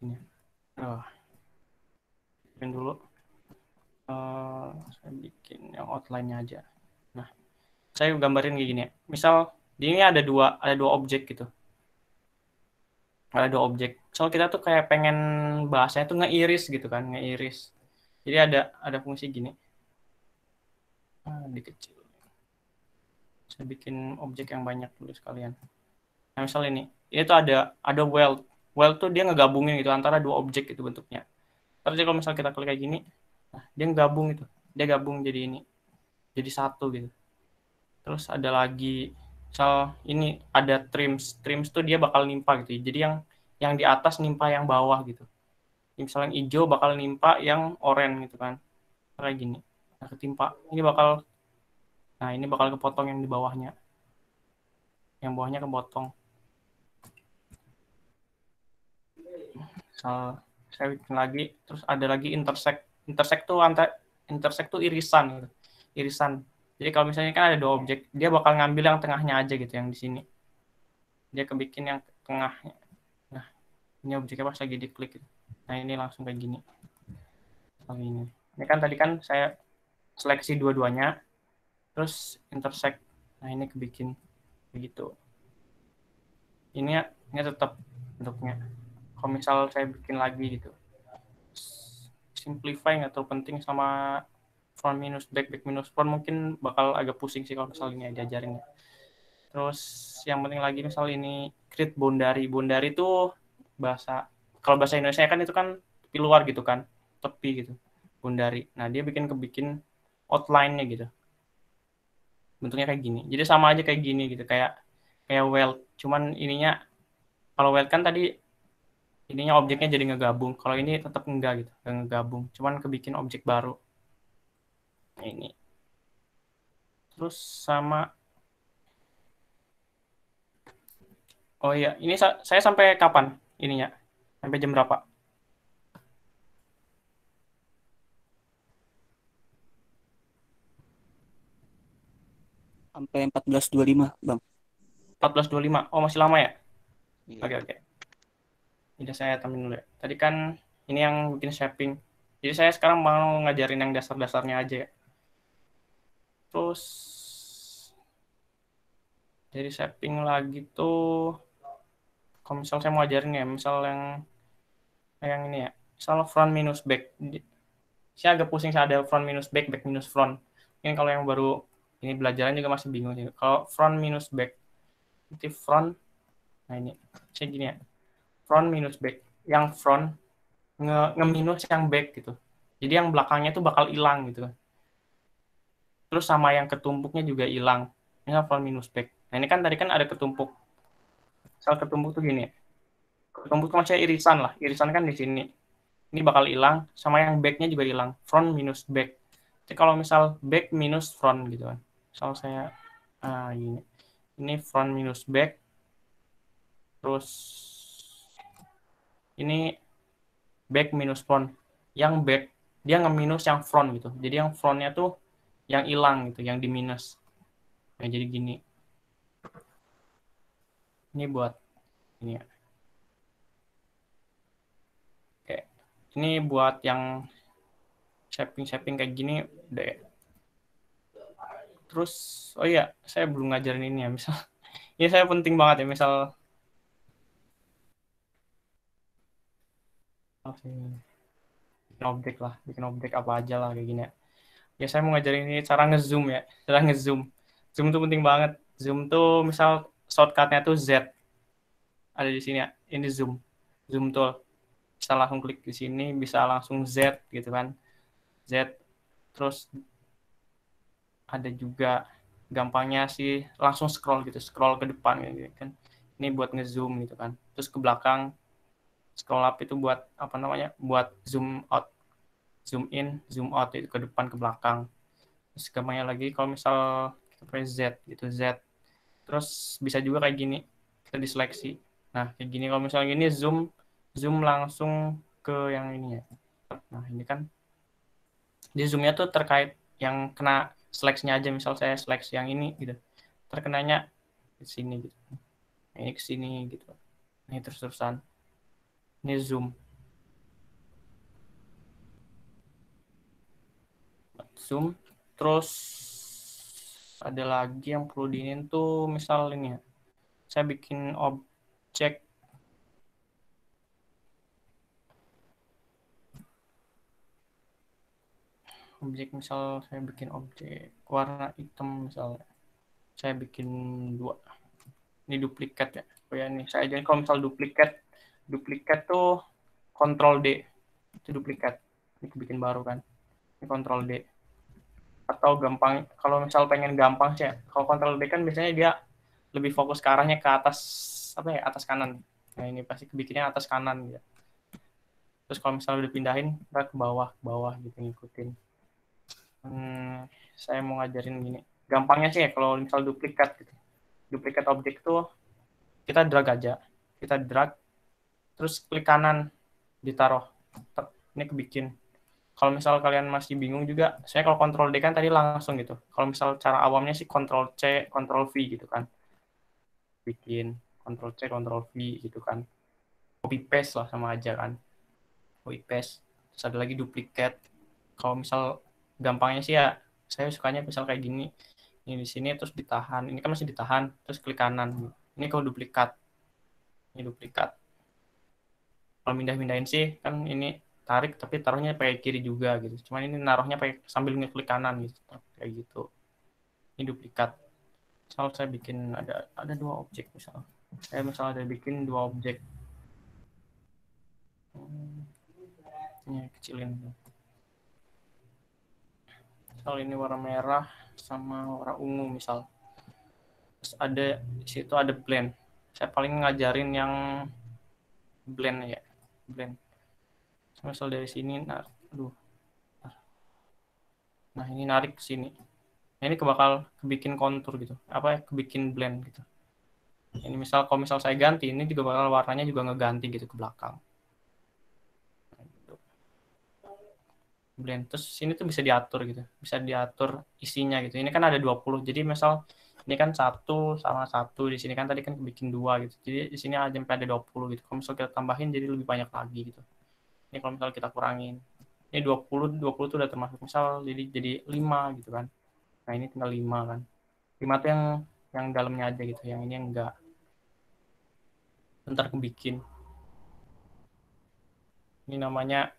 ini. Bikin dulu. Saya bikin yang outline-nya aja. Nah, saya gambarin kayak gini ya. Misal di ini ada dua objek gitu. Ada dua objek. Misal kita tuh kayak pengen bahasanya tuh ngeiris gitu kan, ngeiris. Jadi ada fungsi gini. Dikecil. Saya bikin objek yang banyak dulu sekalian. Nah, misal ini tuh ada weld. Weld tuh dia ngegabungin gitu antara dua objek itu bentuknya. Terus kalau misal kita klik kayak gini, nah, dia gabung itu. Dia gabung jadi ini. Jadi satu gitu. Terus ada lagi, misal ini ada trims. Trims tuh dia bakal nimpa gitu. Jadi yang di atas nimpa yang bawah gitu. Misalnya yang hijau bakal nimpa yang oranye gitu kan. Kayak gini. Nah, ketimpa. Ini bakal kepotong yang di bawahnya. Yang bawahnya kepotong. Misal saya bikin lagi, terus ada lagi intersect. Intersect tuh irisan gitu. Irisan. Jadi kalau misalnya kan ada dua objek, dia bakal ngambil yang tengahnya aja gitu, yang di sini. Dia kebikin yang tengahnya. Nah, ini objeknya pas lagi diklik gitu. Nah, ini langsung kayak gini. Ini kan tadi kan saya seleksi dua-duanya, terus intersect. Nah, ini kebikin begitu. Ini tetap bentuknya. Kalau misal saya bikin lagi gitu, simplify nggak terlalu penting, sama front minus back minus front mungkin bakal agak pusing sih kalau misal ini diajarin. Terus yang penting lagi misal ini create boundary. Boundary itu kalau bahasa Indonesia kan itu kan tepi luar gitu kan, tepi gitu, boundary. Nah dia bikin outline-nya gitu, bentuknya kayak gini. Jadi sama aja kayak gini gitu, kayak weld. Cuman ininya kalau weld kan tadi ininya objeknya jadi ngegabung. Kalau ini tetap enggak gitu, nggak ngegabung. Cuman kebikin objek baru. Nah, ini. Terus sama oh iya, ini saya sampai kapan ininya? Sampai jam berapa? Sampai 14.25, Bang. 14.25. Oh, masih lama ya? Iya. Oke. Jadi saya temen dulu ya. Tadi kan ini yang bikin shaping. Jadi saya sekarang mau ngajarin yang dasar-dasarnya aja ya. Terus dari shaping lagi tuh, kalau misal saya mau ajarin ya, misal yang ini ya, misal front minus back. Saya agak pusing, saya ada front minus back, back minus front. Ini kalau yang baru ini belajaran juga masih bingung sih. Kalau front minus back, nanti front, nah ini, saya gini ya, front minus back. Yang front nge-minus yang back gitu. Jadi yang belakangnya tuh bakal hilang gitu kan. Terus sama yang ketumpuknya juga hilang. Ini front minus back. Nah ini kan tadi kan ada ketumpuk. Misal ketumpuk tuh gini ya. Ketumpuk tuh maksudnya irisan lah. Irisan kan di sini. Ini bakal hilang. Sama yang back-nya juga hilang. Front minus back. Jadi kalau misal back minus front gitu kan. Misal saya gini. Ini front minus back. Terus ini back minus front. Yang back dia nge-minus yang front gitu. Jadi yang frontnya tuh yang hilang gitu, yang di minus. Nah, jadi gini. Ini buat ini ya. Oke. Ini buat yang shaping kayak gini udah ya. Terus oh iya, saya belum ngajarin ini ya. Misal ini saya penting banget ya, misal bikin objek apa aja lah kayak gini ya. Ya saya mau ngajarin ini cara ngezoom ya, cara ngezoom. Zoom tuh penting banget. Zoom tuh misal shortcutnya tuh Z. Ada di sini ya. Ini zoom. Zoom tool. Bisa langsung klik di sini, bisa langsung Z gitu kan. Z. Terus ada juga gampangnya sih langsung scroll gitu, scroll ke depan gitu kan. Ini buat ngezoom gitu kan. Terus ke belakang scroll up itu buat apa namanya? Buat zoom out. Zoom in, zoom out itu ke depan ke belakang. Terus gampangnya lagi kalau misal kita press Z gitu, Z. Terus bisa juga kayak gini. Kita diseleksi. Nah, kayak gini kalau misalnya gini zoom langsung ke yang ini ya. Nah, ini kan di zoomnya tuh terkait yang kena seleksinya aja, misal saya seleksi yang ini gitu. Terkenanya di sini gitu. Ini ke sini gitu. Ini terus-terusan. Ini zoom. Zoom. Terus ada lagi yang perlu diinin tuh misal ini ya. Saya bikin objek misal saya bikin objek warna hitam misalnya. Saya bikin 2. Ini duplikat ya. Oh ya nih, saya jadi kalau misal duplikat tuh Ctrl D. Itu duplikat. Ini bikin baru kan. Ini Ctrl D. Atau gampang kalau misal pengen gampang sih ya. Kalau Ctrl D kan biasanya dia lebih fokus ke arahnya ke atas apa ya, atas kanan. Nah, ini pasti kebikinnya atas kanan gitu. Terus kalau misalnya udah pindahin, kita ke bawah gitu ngikutin. Saya mau ngajarin gini. Gampangnya sih ya kalau misal duplikat gitu. Duplikat objek tuh kita drag aja. Kita drag terus klik kanan ditaruh. Ini kebikin. Kalau misal kalian masih bingung juga, saya kalau Ctrl D kan tadi langsung gitu. Kalau misal cara awamnya sih Ctrl C, Ctrl V gitu kan. Bikin Ctrl C, Ctrl V gitu kan. Copy paste lah sama aja kan. Copy paste. Terus ada lagi duplikat. Kalau misal gampangnya sih ya, saya sukanya misal kayak gini. Ini di sini terus ditahan. Ini kan masih ditahan, terus klik kanan. Ini kalau duplikat. Ini duplikat. Kalau mindah-mindahin sih kan ini tarik tapi taruhnya pakai kiri juga gitu. Cuman ini naruhnya pakai sambil ngeklik kanan gitu. Kayak gitu. Ini duplikat. Misal saya bikin ada 2 objek misal. Saya misalnya ada bikin 2 objek. Ini kecilin. Misal ini warna merah sama warna ungu misal. Terus ada di situ ada blend. Saya paling ngajarin yang blend ya, blend. Misal dari sini, nah ini narik ke sini. Nah, ini bakal kebikin kontur gitu, kebikin blend gitu. Ini misal kalau misal saya ganti, ini juga bakal warnanya juga ngeganti gitu ke belakang. Blend. Terus sini tuh bisa diatur gitu, bisa diatur isinya gitu. Ini kan ada 20, jadi misal ini kan 1 sama 1, di sini kan tadi kan bikin 2 gitu. Jadi di sini aja sampai ada 20 gitu. Kalau misal kita tambahin jadi lebih banyak lagi gitu. Ini kalau misal kita kurangin. Ini 20 tuh udah termasuk misal jadi 5 gitu kan. Nah, ini tinggal 5 kan. 5 tuh yang dalamnya aja gitu, yang ini enggak. Ntar kebikin. Ini namanya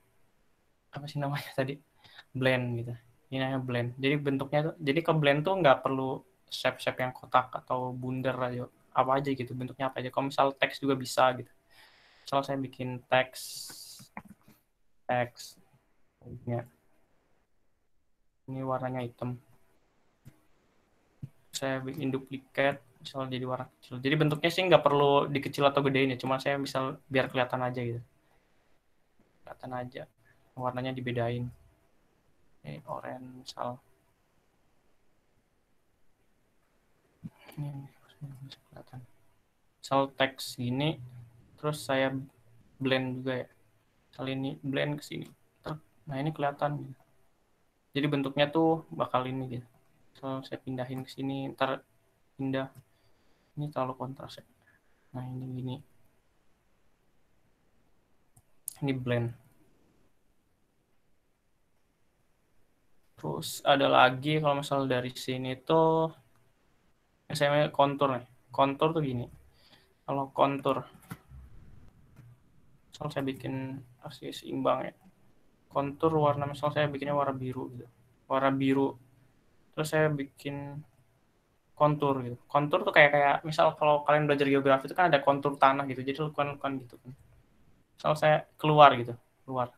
apa sih namanya tadi? Blend gitu. Ini namanya blend. Jadi bentuknya tuh, jadi ke blend tuh nggak perlu shape-shape yang kotak atau bundar aja, apa aja gitu, bentuknya apa aja. Kalau misal teks juga bisa gitu. Misal saya bikin teks ini warnanya hitam. Saya bikin duplikat, misal jadi warna kecil. Jadi bentuknya sih nggak perlu dikecil atau gedein ya, cuma saya misal biar kelihatan aja gitu. Kelihatan aja. Warnanya dibedain. Ini oranye misal. Ini kelihatan. Misal teks gini, terus saya blend juga ya. Misal ini blend ke sini. Nah, ini kelihatan. Jadi bentuknya tuh bakal ini gitu. Misal saya pindahin ke sini, ntar pindah. Ini terlalu kontras ya. Nah, ini gini. Ini blend. Terus ada lagi kalau misal dari sini tuh saya kontur nih. Kontur tuh gini. Kalau kontur, misal saya bikin asli seimbang ya. Kontur warna, misal saya bikinnya warna biru gitu. Warna biru. Terus saya bikin kontur gitu. Kontur tuh kayak misal kalau kalian belajar geografi itu kan ada kontur tanah gitu. Jadi lekuan-lekuan gitu kan. Misal saya keluar gitu, keluar.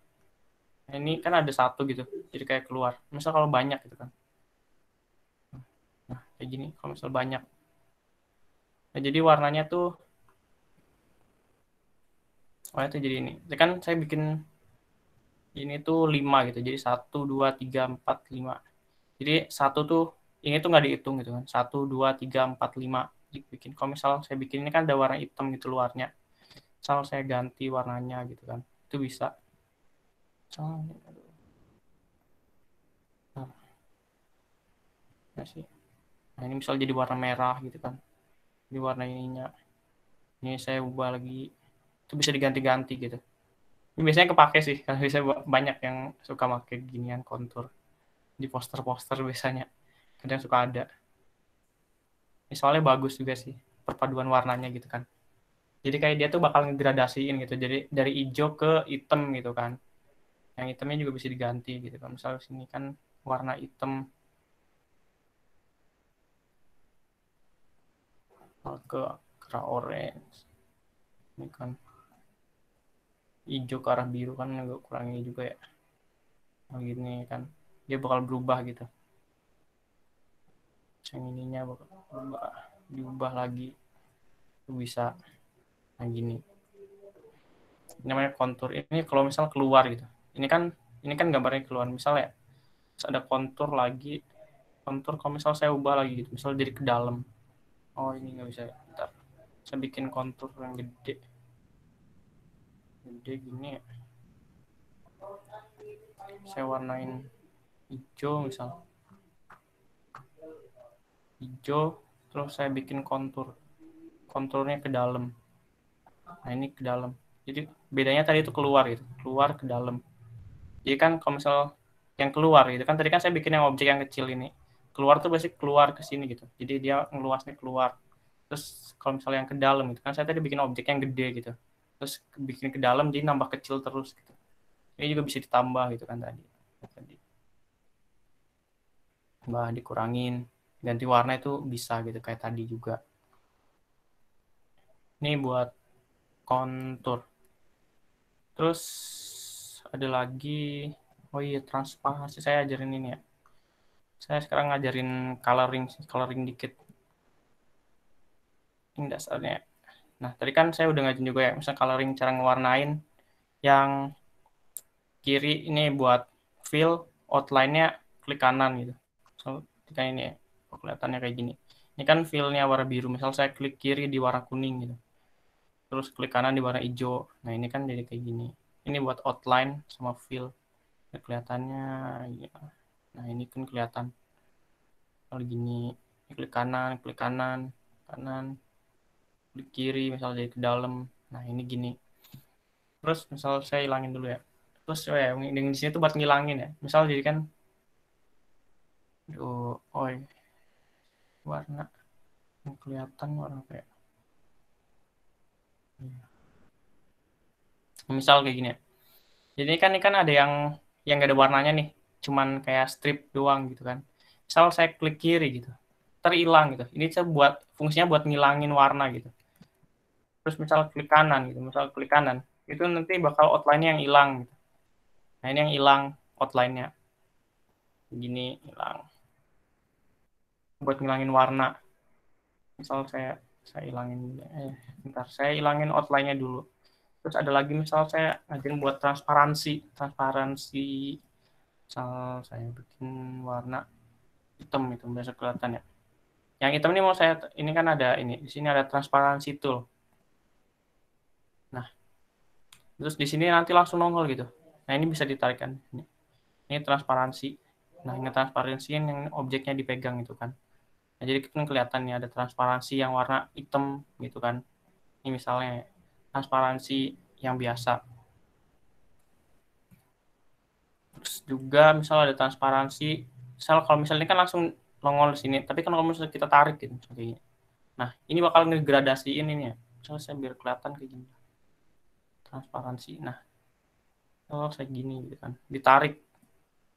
Nah, ini kan ada 1 gitu. Jadi kayak keluar. Misal kalau banyak gitu kan. Nah, kayak gini kalau misal banyak. Nah, jadi warnanya tuh itu jadi ini. Jadi kan saya bikin ini tuh 5 gitu. Jadi 1, 2, 3, 4, 5. Jadi 1 tuh ini tuh nggak dihitung gitu kan. 1, 2, 3, 4, 5 dibikin. Kalau misal saya bikin ini kan ada warna hitam gitu luarnya. Misal saya ganti warnanya gitu kan. Itu bisa. Nah, sih. Nah, ini misal jadi warna merah gitu kan. Ini warna ininya. Ini saya ubah lagi. Itu bisa diganti-ganti gitu. Ini biasanya kepake sih. Karena biasanya banyak yang suka pakai ginian kontur. Di poster-poster biasanya. Kadang suka ada. Ini soalnya bagus juga sih. Perpaduan warnanya gitu kan. Jadi kayak dia tuh bakal ngegradasiin gitu. Jadi dari hijau ke hitam gitu kan. Yang hitamnya juga bisa diganti gitu kan. Misalnya sini kan warna hitam ke arah orange. Ini kan hijau ke arah biru kan agak kurangi juga ya. Nah, gini kan. Dia bakal berubah gitu. Yang ininya bakal berubah, diubah lagi. Itu bisa. Nah, gini. Ini namanya kontur. Ini kalau misal keluar gitu. Ini kan gambarnya keluar. Misalnya ada kontur lagi. Kontur kalau misal saya ubah lagi gitu. Misal jadi ke dalam. Oh, ini nggak bisa. Bentar. Saya bikin kontur yang gede. Gede gini ya. Saya warnain hijau misal. Hijau. Terus saya bikin kontur. Konturnya ke dalam. Nah, ini ke dalam. Jadi bedanya tadi itu keluar gitu. Keluar ke dalam. Jadi kan kalau misal yang keluar gitu kan tadi kan saya bikin yang objek yang kecil ini. Keluar tuh pasti keluar ke sini gitu. Jadi dia ngeluasnya keluar. Terus kalau misalnya yang ke dalam gitu kan saya tadi bikin objek yang gede gitu. Terus bikin ke dalam jadi nambah kecil terus gitu. Ini juga bisa ditambah gitu kan tadi. Tambah dikurangin, ganti warna itu bisa gitu kayak tadi juga. Ini buat kontur. Terus ada lagi, oh iya transparansi saya ajarin ini ya. Saya sekarang ngajarin coloring dikit. Ini dasarnya. Nah, tadi kan saya udah ngajarin juga ya, misalnya coloring cara ngewarnain. Yang kiri ini buat fill, outline-nya klik kanan gitu. So, ketika ini ya, kelihatannya kayak gini. Ini kan fill-nya warna biru, misal saya klik kiri di warna kuning gitu. Terus klik kanan di warna hijau. Nah, ini kan jadi kayak gini. Ini buat outline sama fill. Ya, kelihatannya ya. Nah, ini kan kelihatan. Kalau gini, klik kanan, kanan, klik kiri, misalnya jadi ke dalam. Nah, ini gini. Terus misal saya hilangin dulu ya. Terus ya, di sini tuh buat ngilangin ya. Misal jadi kan, warna kelihatan warna kayak. Misal kayak gini ya. Jadi ini kan ada yang gak ada warnanya nih, cuman kayak strip doang gitu kan. Misal saya klik kiri gitu, terhilang gitu. Ini saya fungsinya buat ngilangin warna gitu. Terus misal klik kanan gitu, itu nanti bakal outline-nya yang hilang gitu. Nah, ini yang hilang outline-nya. Gini hilang. Buat ngilangin warna. Misal saya hilangin saya hilangin outline-nya dulu. Terus ada lagi misal saya ngajarin buat transparansi. Misal saya bikin warna hitam itu biasa kelihatan ya. Yang hitam ini ini kan ada ini, di sini ada transparansi tool. Nah, terus di sini nanti langsung nongol gitu. Nah, ini bisa ditarikan. Ini transparansi. Nah, ini transparansi yang objeknya dipegang itu kan. Nah, jadi kan kelihatan nih ada transparansi yang warna hitam gitu kan. Ini misalnya transparansi yang biasa. Terus juga misal ada transparansi, misal kalau misalnya kan langsung nongol di sini, tapi kan kalau misalnya kita tarik gitu kayak gini. Nah, ini bakal ngegradasiin ini ya. Misalnya saya biar kelihatan kayak gini. Transparansi. Nah, kalau saya gini gitu kan, ditarik.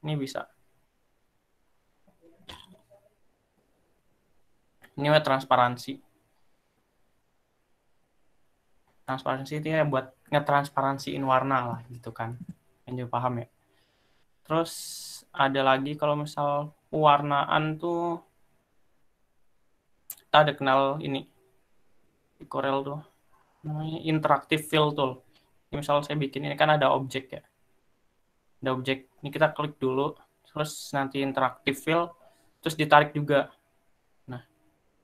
Ini bisa. Ini transparansi. Transparansi itu ya buat ngetransparansiin warna lah gitu kan. Yang juga paham ya. Terus ada lagi kalau misal pewarnaan tuh kita ada kenal ini di Corel tuh namanya interactive fill tool. Ini misal saya bikin ini kan ada objek ya. Ada objek. Ini kita klik dulu terus nanti interactive fill terus ditarik juga. Nah,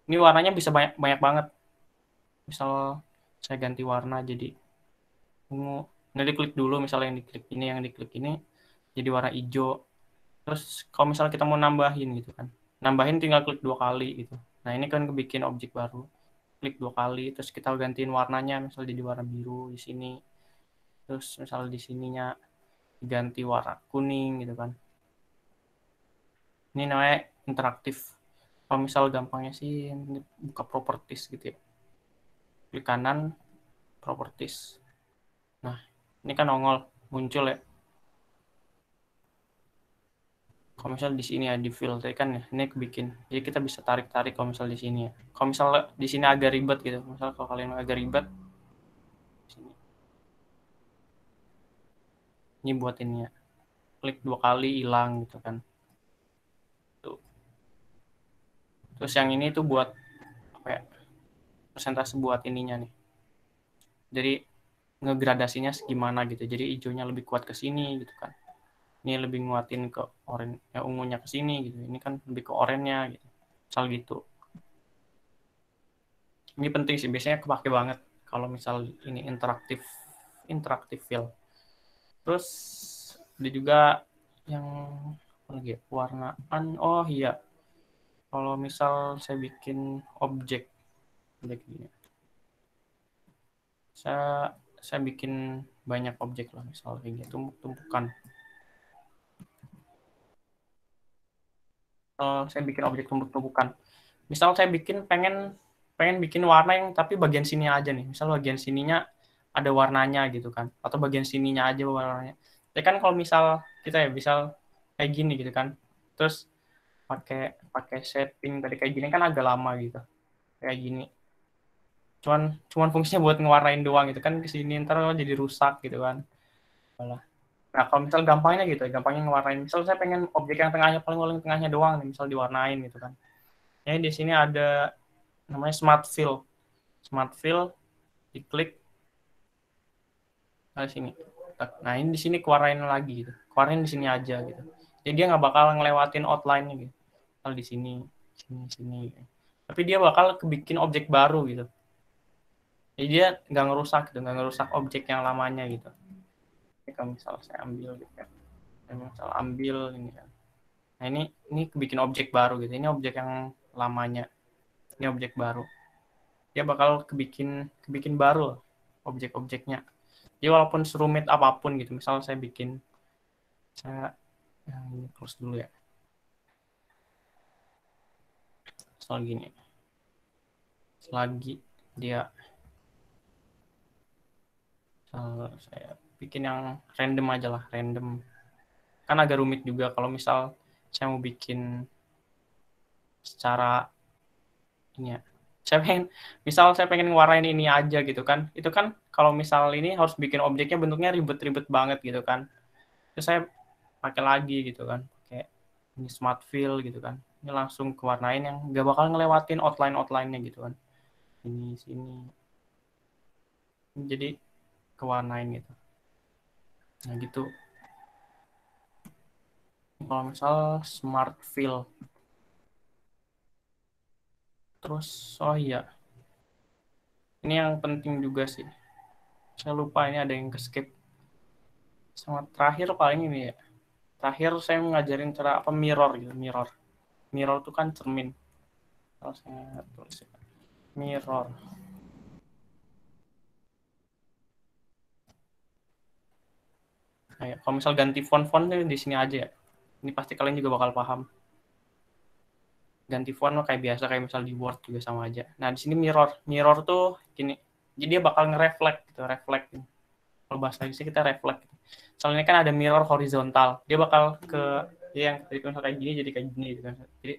ini warnanya bisa banyak banget. Misal saya ganti warna jadi ungu. Nah, diklik dulu misalnya yang diklik ini jadi warna hijau. Terus kalau misalnya kita mau nambahin gitu kan. Nambahin tinggal klik 2 kali gitu. Nah, ini kan kebikin objek baru. Klik 2 kali terus kita gantiin warnanya misalnya jadi warna biru di sini. Terus misalnya di sininya diganti warna kuning gitu kan. Ini namanya interaktif. Kalau misal gampangnya sih buka properties gitu ya. Klik kanan properties. Nah, ini kan nongol muncul ya. Kalau misal di sini ya di filter kan ya, ini kebikin. Jadi kita bisa tarik-tarik kalau misal di sini ya. Kalau misal di sini agak ribet gitu. Misal kalau kalian agak ribet sini. Ini buat ini ya. Klik 2 kali hilang gitu kan. Tuh. Terus yang ini tuh buat apa ya? Persentase buat ininya nih. Jadi ngegradasinya segimana gitu. Jadi hijaunya lebih kuat ke sini gitu kan. Ini lebih nguatin ke oranye, ya ungunya ke sini gitu. Ini kan lebih ke oranye gitu. Misal gitu. Ini penting sih, biasanya kepake banget kalau misal ini interaktif fill. Terus ada juga yang apa lagi ya? Warnaan. Oh iya. Kalau misal saya bikin objek gini. Saya bikin banyak objek lah, misal kayak gitu, tumpuk-tumpukan. Saya bikin objek tumpuk-tumpukan. Misal saya pengen bikin warna yang tapi bagian sini aja nih. Misal bagian sininya ada warnanya gitu kan. Atau bagian sininya aja warnanya. Ya kan kalau misal kita ya misal kayak gini gitu kan. Terus pakai setting tadi kayak gini kan agak lama gitu. Kayak gini. cuman fungsinya buat ngewarnain doang gitu kan, kesini ntar jadi rusak gitu kan. Nah kalau misal gampangnya gitu, gampangnya ngewarnain, misal saya pengen objek yang tengahnya paling tengahnya doang nih, misal diwarnain gitu kan. Ya di sini ada namanya Smart Fill. Smart Fill, diklik, nah sini. Nah ini di sini kewarnain lagi gitu, kewarnain di sini aja gitu. Jadi dia nggak bakal ngelewatin outline-nya gitu. Kalau di sini, sini. Gitu. Tapi dia bakal kebikin objek baru gitu. Jadi dia nggak ngerusak gitu, nggak ngerusak objek yang lamanya gitu. Ini kalau misal saya ambil gitu ya, saya misal ambil ini kan. Nah ini kebikin objek baru gitu. Ini objek yang lamanya, ini objek baru. Dia bakal kebikin baru objek-objeknya. Jadi walaupun serumit apapun gitu, misal saya bikin, saya ini close dulu ya. Soal gini, selagi dia saya bikin yang random aja lah, random. Kan agak rumit juga kalau misal saya mau bikin secara ini ya. Misal saya pengen ngewarnain ini aja gitu kan. Itu kan kalau misal ini harus bikin objeknya bentuknya ribet-ribet banget gitu kan. Terus saya pakai lagi gitu kan. Kayak ini Smart Fill gitu kan. Ini langsung kewarnain yang nggak bakal ngelewatin outline-outline-nya gitu kan. Ini sini. Jadi kewarnain gitu. Nah gitu. Kalau misal Smart Fill. Terus, oh iya. Ini yang penting juga sih. Saya lupa ini ada yang ke-skip. Sama terakhir paling ini ya. Terakhir saya ngajarin cara apa mirror gitu, mirror. Mirror itu kan cermin. Kalau saya tulis mirror. Nah, ya. Kalau misal ganti font di sini aja ya. Ini pasti kalian juga bakal paham. Ganti font kayak biasa, kayak misal di Word juga sama aja. Nah, di sini mirror. Mirror tuh gini. Jadi dia bakal nge-reflect gitu, reflect. Kalau bahasa Inggrisnya kita reflect. Soalnya kan ada mirror horizontal. Dia bakal ke yang tadi misal kayak gini jadi kayak gini gitu kan. Jadi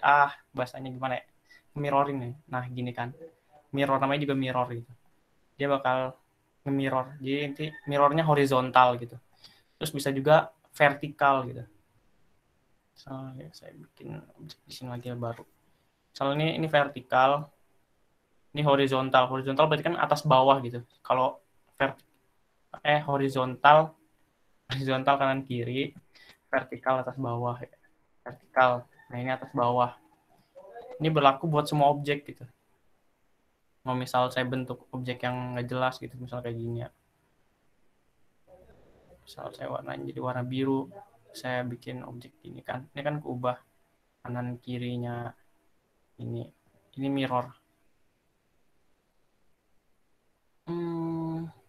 bahasanya gimana ya? Mirroring nih. Nah, gini kan. Mirror namanya juga mirror gitu. Dia bakal nge-mirror. Jadi nanti mirrornya horizontal gitu. Terus bisa juga vertikal gitu. Misalnya saya bikin objek di sini lagi baru. Misalnya ini vertikal, ini horizontal. Horizontal berarti kan atas bawah gitu. Kalau horizontal kanan kiri, vertikal atas bawah. Vertikal. Nah ini atas bawah. Ini berlaku buat semua objek gitu. Mau misal saya bentuk objek yang nggak jelas gitu, misal kayak gini ya. Misal saya warnain jadi warna biru, saya bikin objek ini kan. Ini kan keubah kanan kirinya ini mirror.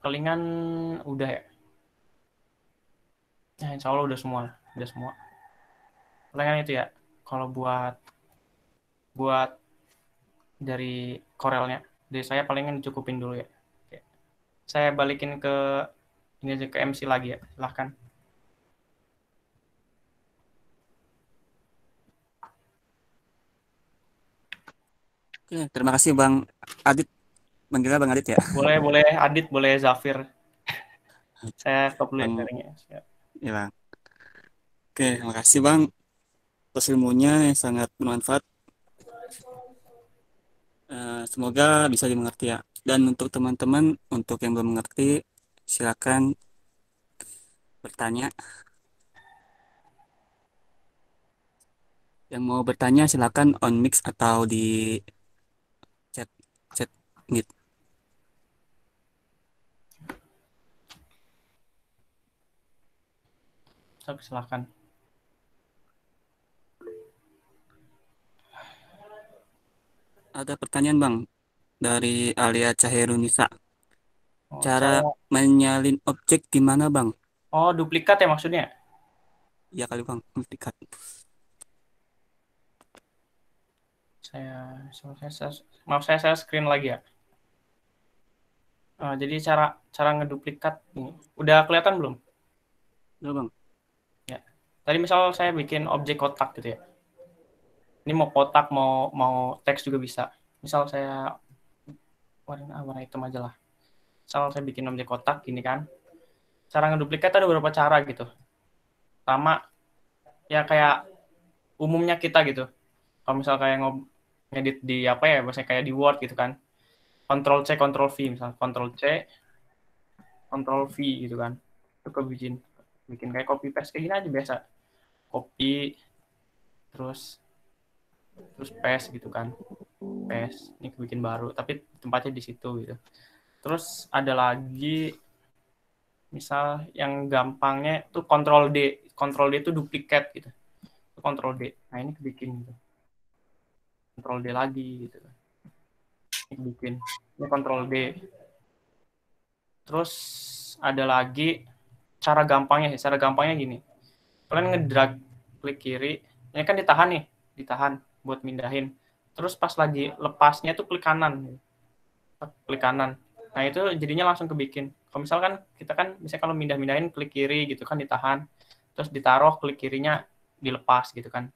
Kelingan udah ya. Nah, insya Allah udah semua. Kelingan itu ya. Kalau buat dari Corelnya, dari saya palingan cukupin dulu ya. Oke. Saya balikin ke ini aja ke MC lagi ya. Silahkan. Oke, terima kasih Bang Adit. Manggilnya Bang Adit ya. Boleh Adit, boleh Zafir. Saya stop dulu ya Bang, sharingnya. ya Bang. Oke, terima kasih Bang atas ilmunya yang sangat bermanfaat. Semoga bisa dimengerti ya. Dan untuk teman-teman, untuk yang belum mengerti, silakan bertanya. Yang mau bertanya silakan on mix atau di chat meet. Silahkan. Ada pertanyaan Bang dari Alia Caherunisa. Oh, Cara menyalin objek gimana Bang? Oh, duplikat ya maksudnya? Ya kali Bang, duplikat. Saya screen lagi ya. Jadi cara ngeduplikat ini udah kelihatan belum? Udah Bang. Ya. Tadi misal saya bikin objek kotak gitu ya. Ini mau kotak mau teks juga bisa. Misal saya warna hitam aja lah. Misal saya bikin objek kotak gini kan. Cara ngeduplikat ada beberapa cara gitu. Pertama, ya kayak umumnya kita gitu. Kalau misal kayak ngedit di apa ya, misalnya kayak di Word gitu kan. Ctrl C, Ctrl V, misal Ctrl C, Ctrl V gitu kan. Itu bikin kayak copy paste kayak gini aja biasa. Copy, terus paste gitu kan. Paste, ini bikin baru, tapi tempatnya di situ gitu. Terus ada lagi misal yang gampangnya tuh Ctrl D. Ctrl D itu duplikat gitu. Itu Ctrl D. Nah, ini kebikin gitu. Ctrl D lagi gitu. Ini kebikin. Ini Ctrl D. Terus ada lagi cara gampangnya. Cara gampangnya gini. Kalian ngedrag klik kiri. Ini kan ditahan nih. Ditahan buat mindahin. Terus pas lagi lepasnya tuh klik kanan. Klik kanan. Nah, itu jadinya langsung kebikin. Kalau misalkan kita kan misalnya kalau mindahin klik kiri gitu kan ditahan, terus ditaruh klik kirinya dilepas gitu kan.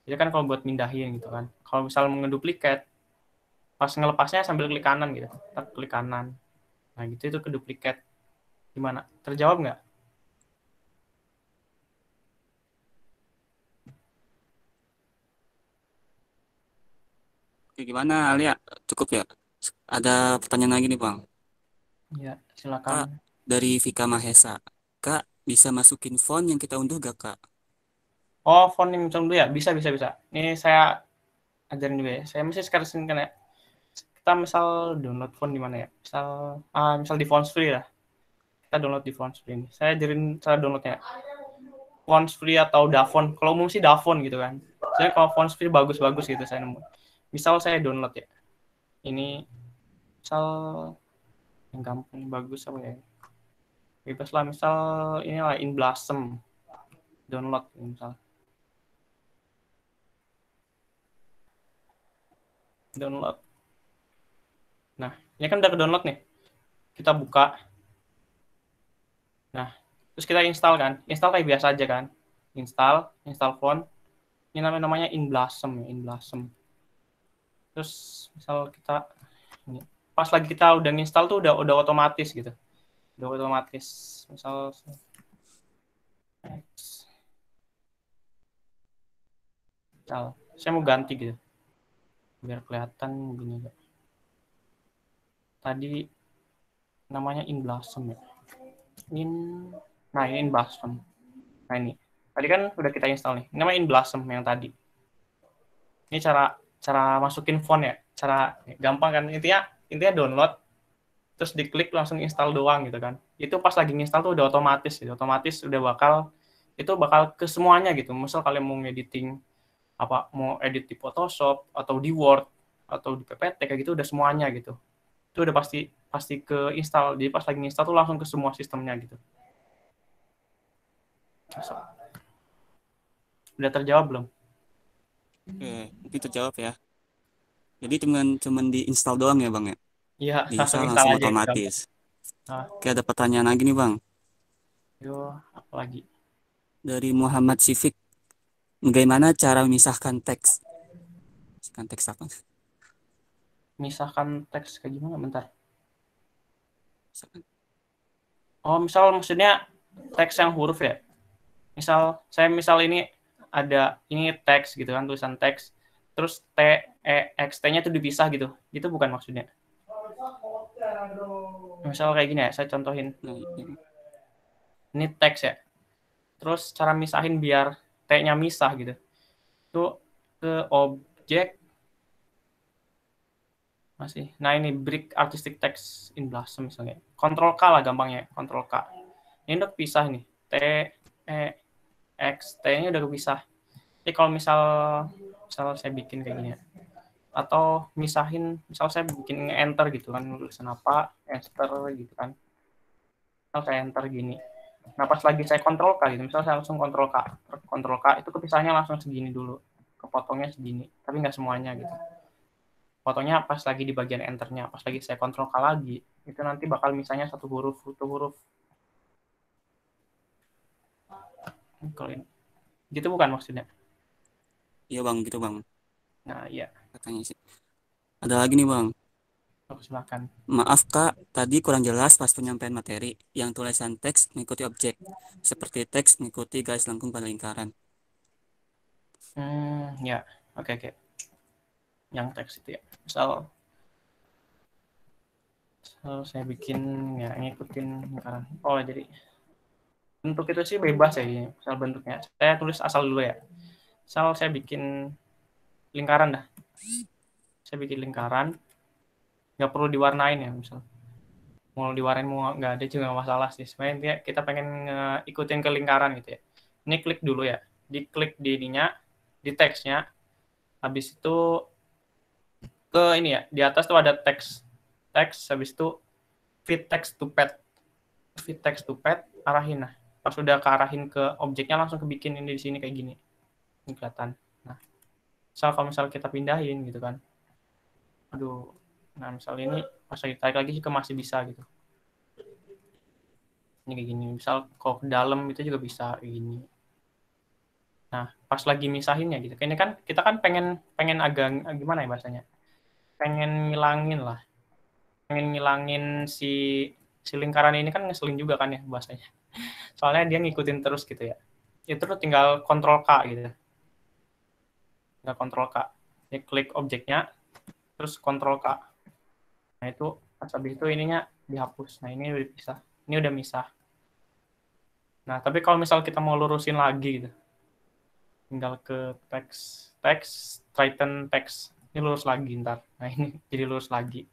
Jadi kan kalau buat mindahin gitu kan. Kalau misal ngeduplikat, pas ngelepasnya sambil klik kanan gitu. Kita klik kanan. Nah, gitu itu keduplikat. Gimana? Terjawab nggak? Oke, gimana Alia? Cukup ya? Ada pertanyaan lagi nih Bang. Ya, Kak, silakan. dari Vika Mahesa. Kak, bisa masukin font yang kita unduh gak Kak? Oh, font yang dulu ya? Bisa. Ini saya ajarin juga ya. Saya mesti sekarang kan ya. Kita misal download font di mana ya? Misal di Fonts Free lah. Kita download di Fonts Free ini. Saya ajarin cara downloadnya. Fonts Free atau Davon. Kalau umum sih Davon gitu kan. Jadi kalau Fonts Free bagus-bagus gitu saya nemu. Misal saya download ya. Ini misal yang gampang bagus apa ya? Bebas lah, misal inilah In Blossom. Download misal. Download. Nah, ini kan udah ke download nih. Kita buka. Nah, terus kita install kan. Install kayak biasa aja kan. Install font. Ini namanya In Blossom ya, In Blossom. Terus misal kita ini, pas lagi kita udah install tuh udah otomatis gitu. Udah otomatis. Misal saya mau ganti gitu. Biar kelihatan begini. Tadi namanya In Blossom ya. Nah, ini In Blossom. Nah, ini. Tadi kan udah kita install nih. Ini namanya In Blossom yang tadi. Ini cara masukin font ya. Cara gampang kan, intinya download terus diklik langsung install doang gitu kan. Itu pas lagi install tuh udah otomatis gitu. Otomatis udah bakal ke semuanya gitu. Misal kalian mau editing mau edit di Photoshop atau di Word atau di PPT kayak gitu udah semuanya gitu. Itu udah pasti ke install. Jadi pas lagi install tuh langsung ke semua sistemnya gitu. Udah terjawab belum? Oke, mungkin terjawab ya. Jadi cuman di install doang ya Bang ya? Iya, Di langsung install install langsung aja gitu. otomatis. Nah, Oke, ada pertanyaan lagi nih Bang. apa lagi? Dari Muhammad Sifik. Bagaimana cara memisahkan teks? Memisahkan teks apa? Misahkan teks kayak gimana? Bentar. Misalkan. Oh, misal maksudnya teks yang huruf ya? Misal ini ada ini teks gitu kan, tulisan teks. Terus T-nya itu dipisah gitu. Gitu bukan maksudnya. Misal kayak gini ya, saya contohin. Nah, ini. Ini teks ya. Terus cara misahin biar T-nya misah gitu. Itu ke objek masih. Nah, ini break artistic text in Blossom misalnya. Ctrl K lah gampangnya, Ctrl K. Ini udah pisah nih. T-nya udah kepisah. Jadi kalau misal saya bikin kayak gini ya. Atau misal saya bikin enter gitu kan, tulisan apa, enter gitu kan. Misal saya enter gini. Nah, pas lagi saya Ctrl K gitu, misal saya langsung Ctrl K itu kepisahnya langsung segini dulu. Kepotongnya segini, tapi nggak semuanya gitu. Fotonya pas lagi di bagian enternya, pas lagi saya Ctrl K lagi, itu nanti bakal misalnya satu huruf. Kalau ini. Gitu bukan maksudnya? Iya Bang, gitu Bang. Nah, iya. Katanya sih. Ada lagi nih Bang. Silakan. Maaf Kak, tadi kurang jelas pas penyampaian materi. Yang tulisan teks mengikuti objek, seperti teks mengikuti garis lengkung pada lingkaran. Ya, oke. Yang teks itu ya. Misal saya bikin ya ngikutin lingkaran. Oh, jadi bentuk itu sih bebas ya ini. Misal bentuknya. Saya tulis asal dulu ya. Misal saya bikin lingkaran dah. Saya bikin lingkaran, nggak perlu diwarnain ya misal. Mau diwarnain mau nggak ada juga nggak masalah sih. Sebenarnya kita pengen ikutin ke lingkaran gitu ya. Ini klik dulu ya. Diklik di ininya, di teksnya. Habis itu ke ini ya. Di atas tuh ada teks. Teks habis itu fit text to pad. Fit text to pad arahin. Nah, pas sudah kearahin ke objeknya langsung kebikin ini di sini kayak gini. Ini kelihatan. Nah, kalau misal kita pindahin gitu kan. Aduh. Nah, misal ini pas lagi tarik lagi ke masih bisa gitu. Ini kayak gini. Misal kalau ke dalam itu juga bisa kayak gini. Nah, pas lagi misahinnya gitu. Ini kan kita kan pengen agak gimana ya bahasanya? Pengen ngilangin lah. Pengen ngilangin si lingkaran ini kan ngeselin juga kan ya bahasanya. Soalnya dia ngikutin terus gitu ya. Itu tuh tinggal kontrol K gitu. Tinggal kontrol K. Ini klik objeknya terus kontrol K. Nah, itu pas habis itu ininya dihapus. Nah, ini udah pisah. Ini udah misah. Nah, tapi kalau misal kita mau lurusin lagi gitu. Tinggal ke teks, straighten teks. Ini lurus lagi ntar. Nah, ini jadi lurus lagi.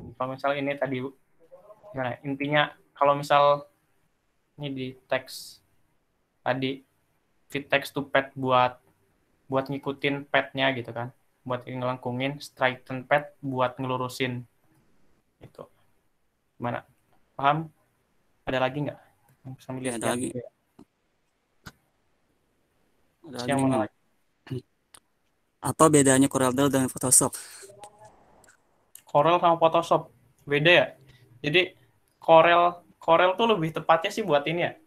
Kalau misal ini tadi gimana? Intinya kalau misal ini di teks tadi fit text to pad buat ngikutin pad-nya gitu kan. Buat ngelengkungin, straighten pad buat ngelurusin. Itu. Gimana? Paham? Ada lagi nggak? Sambil Ya, ada lagi. ya. Ada lagi Yang nih, mana Bang. lagi? Apa bedanya CorelDRAW dengan Photoshop? Corel sama Photoshop beda ya. Jadi Corel tuh lebih tepatnya sih buat ini ya.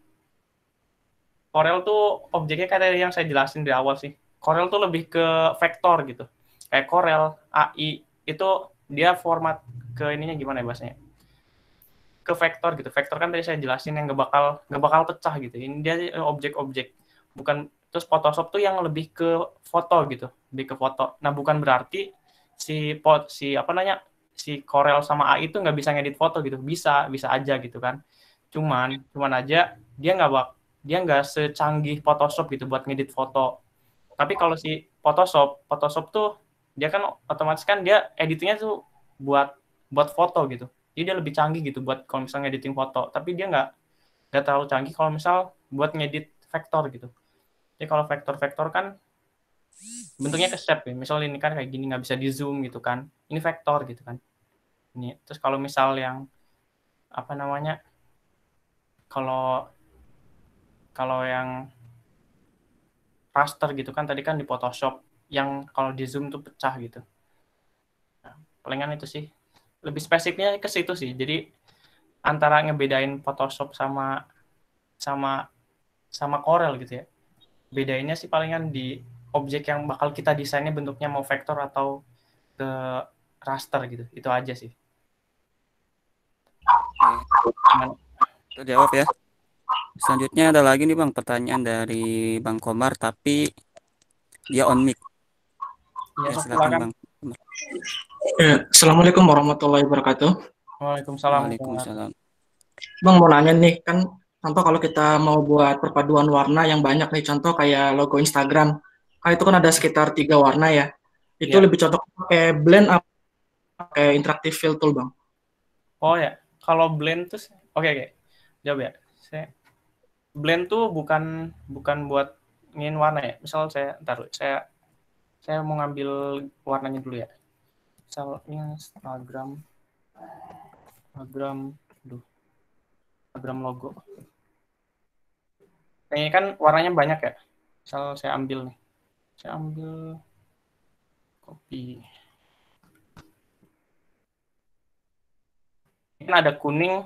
Corel tuh objeknya kayak yang saya jelasin di awal sih. Corel tuh lebih ke vektor gitu. Kayak Corel, AI itu dia format ke ininya gimana ya bahasanya? Ke vektor gitu. Vektor kan tadi saya jelasin yang nggak bakal pecah gitu. Ini dia objek-objek. Bukan terus Photoshop tuh yang lebih ke foto gitu, lebih ke foto. Nah, bukan berarti si Corel sama AI itu nggak bisa ngedit foto gitu. Bisa aja gitu kan. Cuman aja dia nggak secanggih Photoshop gitu buat ngedit foto. Tapi kalau si Photoshop tuh dia kan otomatis kan dia editingnya tuh buat buat foto gitu. Jadi dia lebih canggih gitu buat kalau misalnya editing foto. Tapi dia nggak terlalu canggih kalau misal buat ngedit vektor gitu. Jadi kalau vektor kan bentuknya ke shape ya. Misal ini kan kayak gini nggak bisa di zoom gitu kan. Ini vektor gitu kan. Ini terus kalau misal yang apa namanya kalau kalau yang raster gitu kan tadi kan di Photoshop yang kalau di zoom tuh pecah gitu. Nah, palingan itu sih lebih spesifiknya ke situ sih. Jadi antara ngebedain Photoshop sama sama sama Corel gitu ya. Bedainnya sih palingan di objek yang bakal kita desainnya bentuknya mau vektor atau ke raster gitu. Itu aja sih. Oke. Terjawab ya. Selanjutnya ada lagi nih Bang, pertanyaan dari Bang Komar, tapi dia on mic. Ya, Ya, silakan silakan. Bang. Assalamualaikum warahmatullahi wabarakatuh. Waalaikumsalam. Waalaikumsalam. Bang mau nanya nih, kan contoh kalau kita mau buat perpaduan warna yang banyak nih, contoh kayak logo Instagram, kan itu kan ada sekitar 3 warna ya. Itu Ya. lebih cocok pakai blend apa pakai interactive fill tool, Bang? Oh ya, kalau blend tuh oke. Jawab ya. Blend tuh bukan buat ngin warna ya. Misal saya mau ngambil warnanya dulu ya. Misalnya Instagram logo. Nah, ini kan warnanya banyak ya. Misal saya ambil nih. Saya ambil copy. Ini kan ada kuning,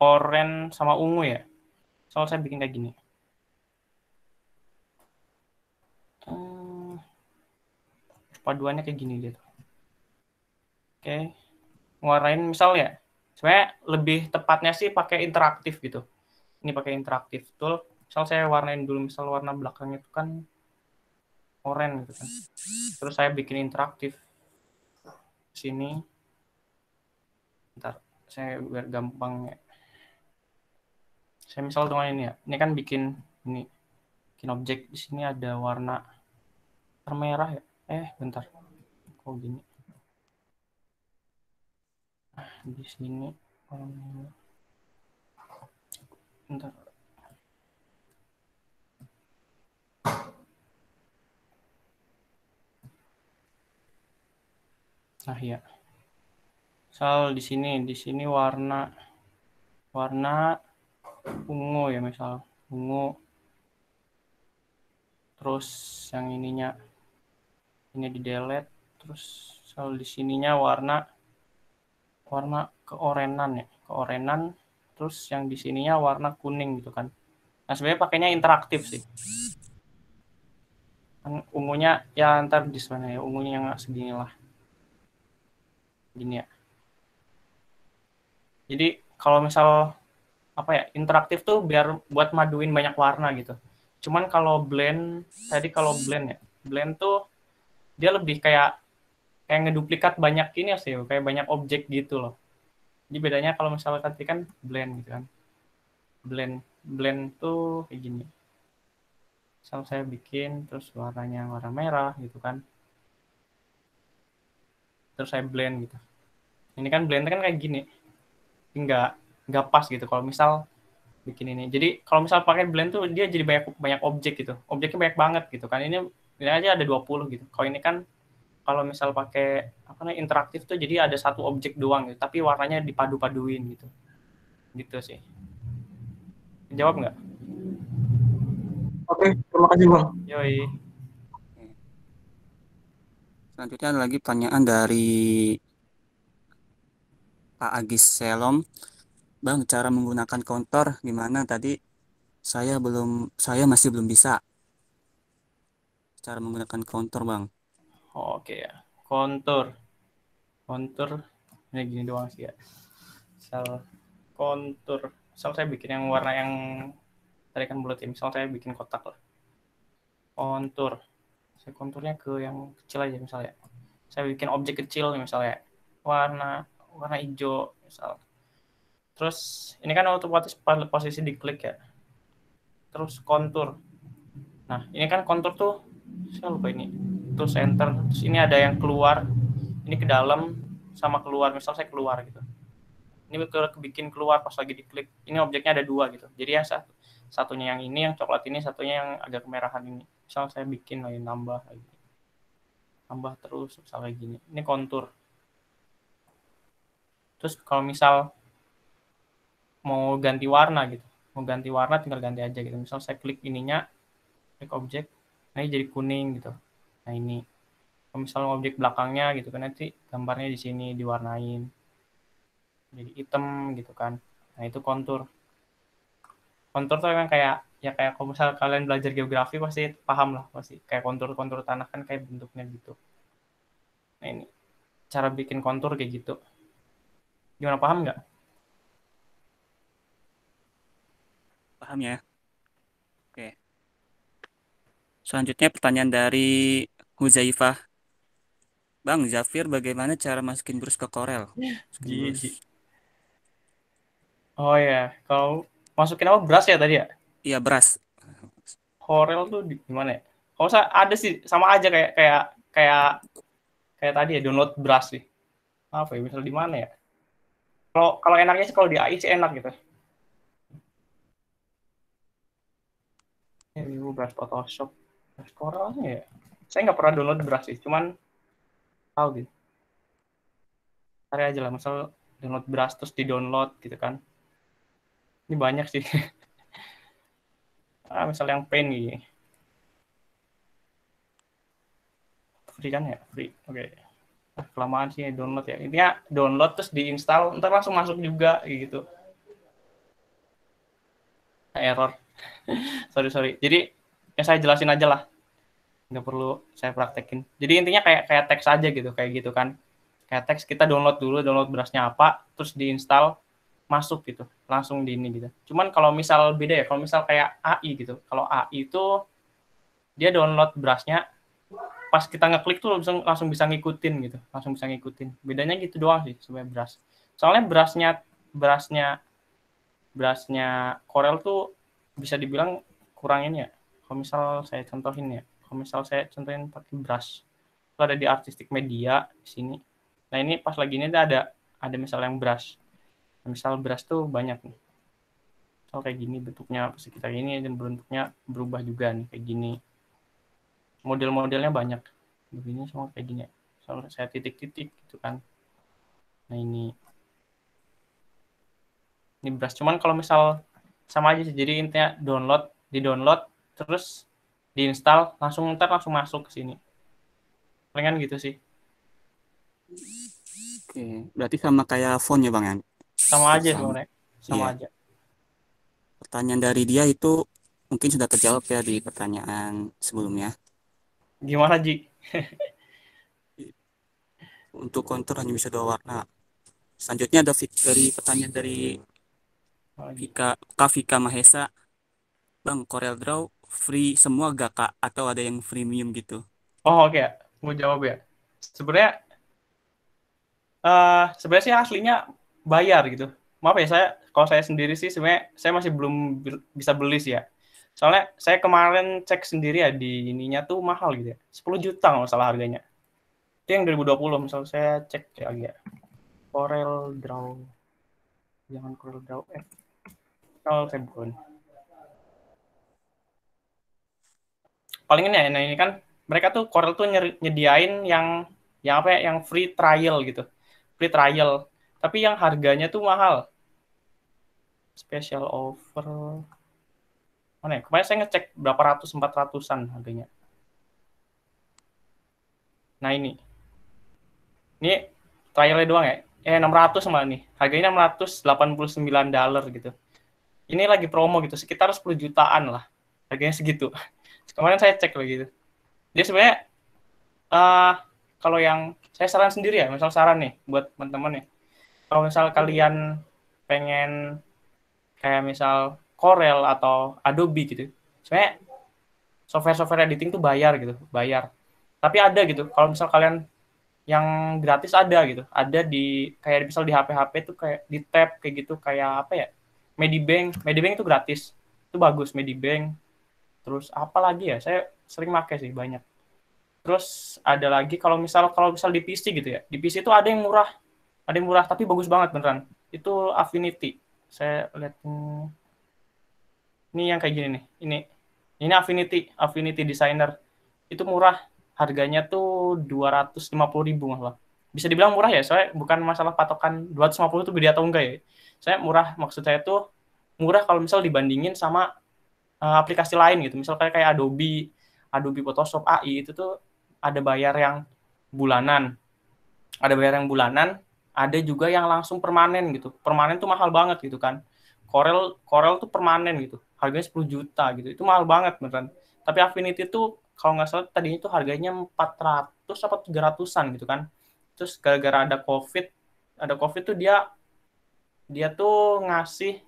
oranye, sama ungu ya. Soal saya bikin kayak gini. Paduannya kayak gini dia tuh. Oke, ngewarnain misalnya, sebenarnya lebih tepatnya sih pakai interaktif gitu. Ini pakai interaktif tool. Misal saya warnain dulu, misal warna belakangnya itu kan oranye gitu kan. Terus saya bikin interaktif sini. Bentar, saya biar gampang ya. Saya misal dengan ini ya. Ini kan bikin objek di sini ada warna merah ya. Bentar. Kok gini? Di sini bentar. Nah ya. Misal di sini warna ungu ya, misal ungu. Terus yang ininya ini di delete, terus misal di sininya warna keorenan ya, keorenan. Terus yang di sininya warna kuning gitu kan. Nah sebenarnya pakainya interaktif sih. Ungunya ya ntar di sana ya, ungunya yang segini lah, gini ya. Jadi kalau misal apa ya, interaktif tuh biar buat maduin banyak warna gitu. Cuman kalau blend ya, blend tuh dia lebih kayak ngeduplikat banyak ini sih, kayak banyak objek gitu loh. Jadi bedanya kalau misalnya tadi kan blend gitu kan. Blend tuh kayak gini. Misal saya bikin terus warnanya warna merah gitu kan. Terus saya blend gitu. Ini kan blend kan kayak gini. Nggak pas gitu kalau misal bikin ini. Jadi kalau misal pakai blend tuh dia jadi banyak objek gitu. Objeknya banyak banget gitu kan. Ini aja ada 20 gitu. Kalau ini kan kalau misal pakai interaktif tuh jadi ada satu objek doang gitu, tapi warnanya dipadu-paduin gitu. Gitu sih. Jawab nggak? Oke, terima kasih Bang. Yoi. Selanjutnya ada lagi pertanyaan dari Pak Agis Selom. Bang, cara menggunakan kontor gimana? Tadi saya masih belum bisa cara menggunakan kontor, Bang. Oke ya. Kontur ini gini doang sih ya. Misal kontur. Misal saya bikin yang warna yang tadi kan bulat ya. Misal saya bikin kotak lah. Kontur. Saya konturnya ke yang kecil aja misalnya. Saya bikin objek kecil misalnya. Warna hijau misal. Terus ini kan otomatis posisi diklik ya. Terus kontur. Nah, ini kan kontur tuh saya lupa ini. Terus enter. Terus ini ada yang keluar. Ini ke dalam sama keluar. Misal saya keluar gitu. Ini bikin keluar pas lagi diklik. Ini objeknya ada 2 gitu. Jadi ya satunya yang ini, yang coklat ini, satunya yang agak kemerahan ini. Misal saya bikin lagi nambah lagi. Tambah terus misalnya gini. Ini kontur. Terus kalau misal mau ganti warna gitu. Mau ganti warna tinggal ganti aja gitu. Misal saya klik ininya, klik objek, nah ini jadi kuning gitu. Nah ini. Kalau misalnya objek belakangnya gitu kan nanti gambarnya di sini diwarnain. Jadi hitam gitu kan. Nah itu kontur. Kontur tuh memang kayak kalau misalnya kalian belajar geografi pasti paham lah pasti. Kayak kontur tanah kan kayak bentuknya gitu. Nah ini cara bikin kontur kayak gitu. Gimana, paham nggak? Paham ya? Oke. Selanjutnya pertanyaan dari Huzaifah. Bang, Zafir, bagaimana cara masukin brus ke Corel? Masukin brus. Oh ya, kalau masukin apa, brush ya tadi ya? Iya, brush. Corel tuh di gimana ya? Kalau saya ada sih sama aja kayak tadi ya, download brush sih. Apa ya, misal di mana ya? Kalau enaknya sih kalau di AI sih enak gitu. Ya, brush Photoshop, brush Corelnya ya. Saya nggak pernah download brush sih, cuman tahu gitu. Cari aja lah, misal download brush terus di download gitu kan. Ini banyak sih. Misal yang paint gini. Free kan ya? Free. Oke. Kelamaan sih download ya. Intinya download terus diinstal, ntar langsung masuk juga gitu. Error. sorry. Jadi ya saya jelasin aja lah. Nggak perlu saya praktekin. Jadi intinya kayak teks aja gitu, kayak gitu kan. kayak teks kita download brushnya apa, terus diinstal, masuk gitu, langsung di ini gitu. Cuman kalau misal beda ya, kalau misal kayak AI gitu, kalau AI itu dia download brushnya, pas kita ngeklik tuh langsung bisa ngikutin gitu, langsung bisa ngikutin. Bedanya gitu doang sih sebenarnya brush. Soalnya brushnya Corel tuh bisa dibilang kurang ini ya. Kalau misal saya contohin ya, kalau misal saya contohin pakai brush, itu ada di artistic media di sini. Nah ini pas lagi ini ada misal yang brush. Misal brush tuh banyak nih. Misal kayak gini bentuknya sekitar ini dan bentuknya berubah juga nih kayak gini. Model-modelnya banyak. Begini semua kayak gini. Soalnya saya titik-titik gitu kan. Nah ini brush. Cuman kalau misal sama aja sih. Jadi intinya di-download, terus diinstal, langsung masuk ke sini. Palingan gitu sih. Oke, berarti sama kayak font ya Bang ya? Sama aja sebenarnya. Sama Iya. aja. Pertanyaan dari dia itu mungkin sudah terjawab ya di pertanyaan sebelumnya. Gimana, Ji? Untuk kontur hanya bisa 2 warna. Selanjutnya ada dari pertanyaan dari Kak Vika Mahesa. Bang, CorelDRAW free semua gak Kak? Atau ada yang freemium gitu? Oh, oke. Mau jawab ya. Sebenarnya sih aslinya bayar gitu. Maaf ya, kalau saya sendiri sih sebenarnya saya masih belum bisa beli sih ya. Soalnya saya kemarin cek sendiri ya di ininya tuh mahal gitu ya. 10 juta nggak salah harganya. Itu yang 2020, misal saya cek lagi ya. CorelDRAW. Jangan CorelDRAW. Kalau saya bukan. Paling ini ya, nah ini kan mereka tuh Corel tuh nyediain yang apa ya, yang free trial gitu. Free trial. Tapi yang harganya tuh mahal. Special offer. Mana ya? Kemarin saya ngecek berapa ratus, 400-an harganya. Nah ini. Ini trialnya doang ya. 600 malah nih. Harganya $689 gitu. Ini lagi promo gitu, sekitar 10 jutaan lah. Harganya segitu. Kemarin saya cek lagi gitu. Dia sebenarnya kalau yang saya saran sendiri ya, misal saran nih buat teman-teman nih. Kalau misal kalian pengen kayak misal Corel atau Adobe gitu, sebenarnya software editing tuh bayar gitu, bayar. Tapi ada gitu, kalau misal kalian yang gratis ada gitu, ada di kayak misal di HP tuh kayak di tab kayak gitu, kayak apa ya, Medibank itu gratis, itu bagus Medibank. Terus apa lagi ya, saya sering pakai sih banyak. Terus ada lagi kalau misal di PC gitu ya, di PC itu ada yang murah tapi bagus banget beneran. Itu Affinity. Saya lihat ini yang kayak gini nih. Ini Affinity Designer. Itu murah. Harganya tuh 250.000 malah. Bisa dibilang murah ya, soalnya bukan masalah patokan 250 itu beda atau enggak ya. Saya murah, maksud saya tuh murah kalau misal dibandingin sama aplikasi lain gitu. Misal kayak Adobe Photoshop AI itu tuh ada bayar yang bulanan. Ada juga yang langsung permanen gitu. Permanen tuh mahal banget gitu kan. Corel tuh permanen gitu. Harganya 10 juta gitu. Itu mahal banget beneran. Tapi Affinity tuh kalau nggak salah tadinya tuh harganya 400 atau 300-an gitu kan. Terus gara-gara ada COVID tuh dia tuh ngasih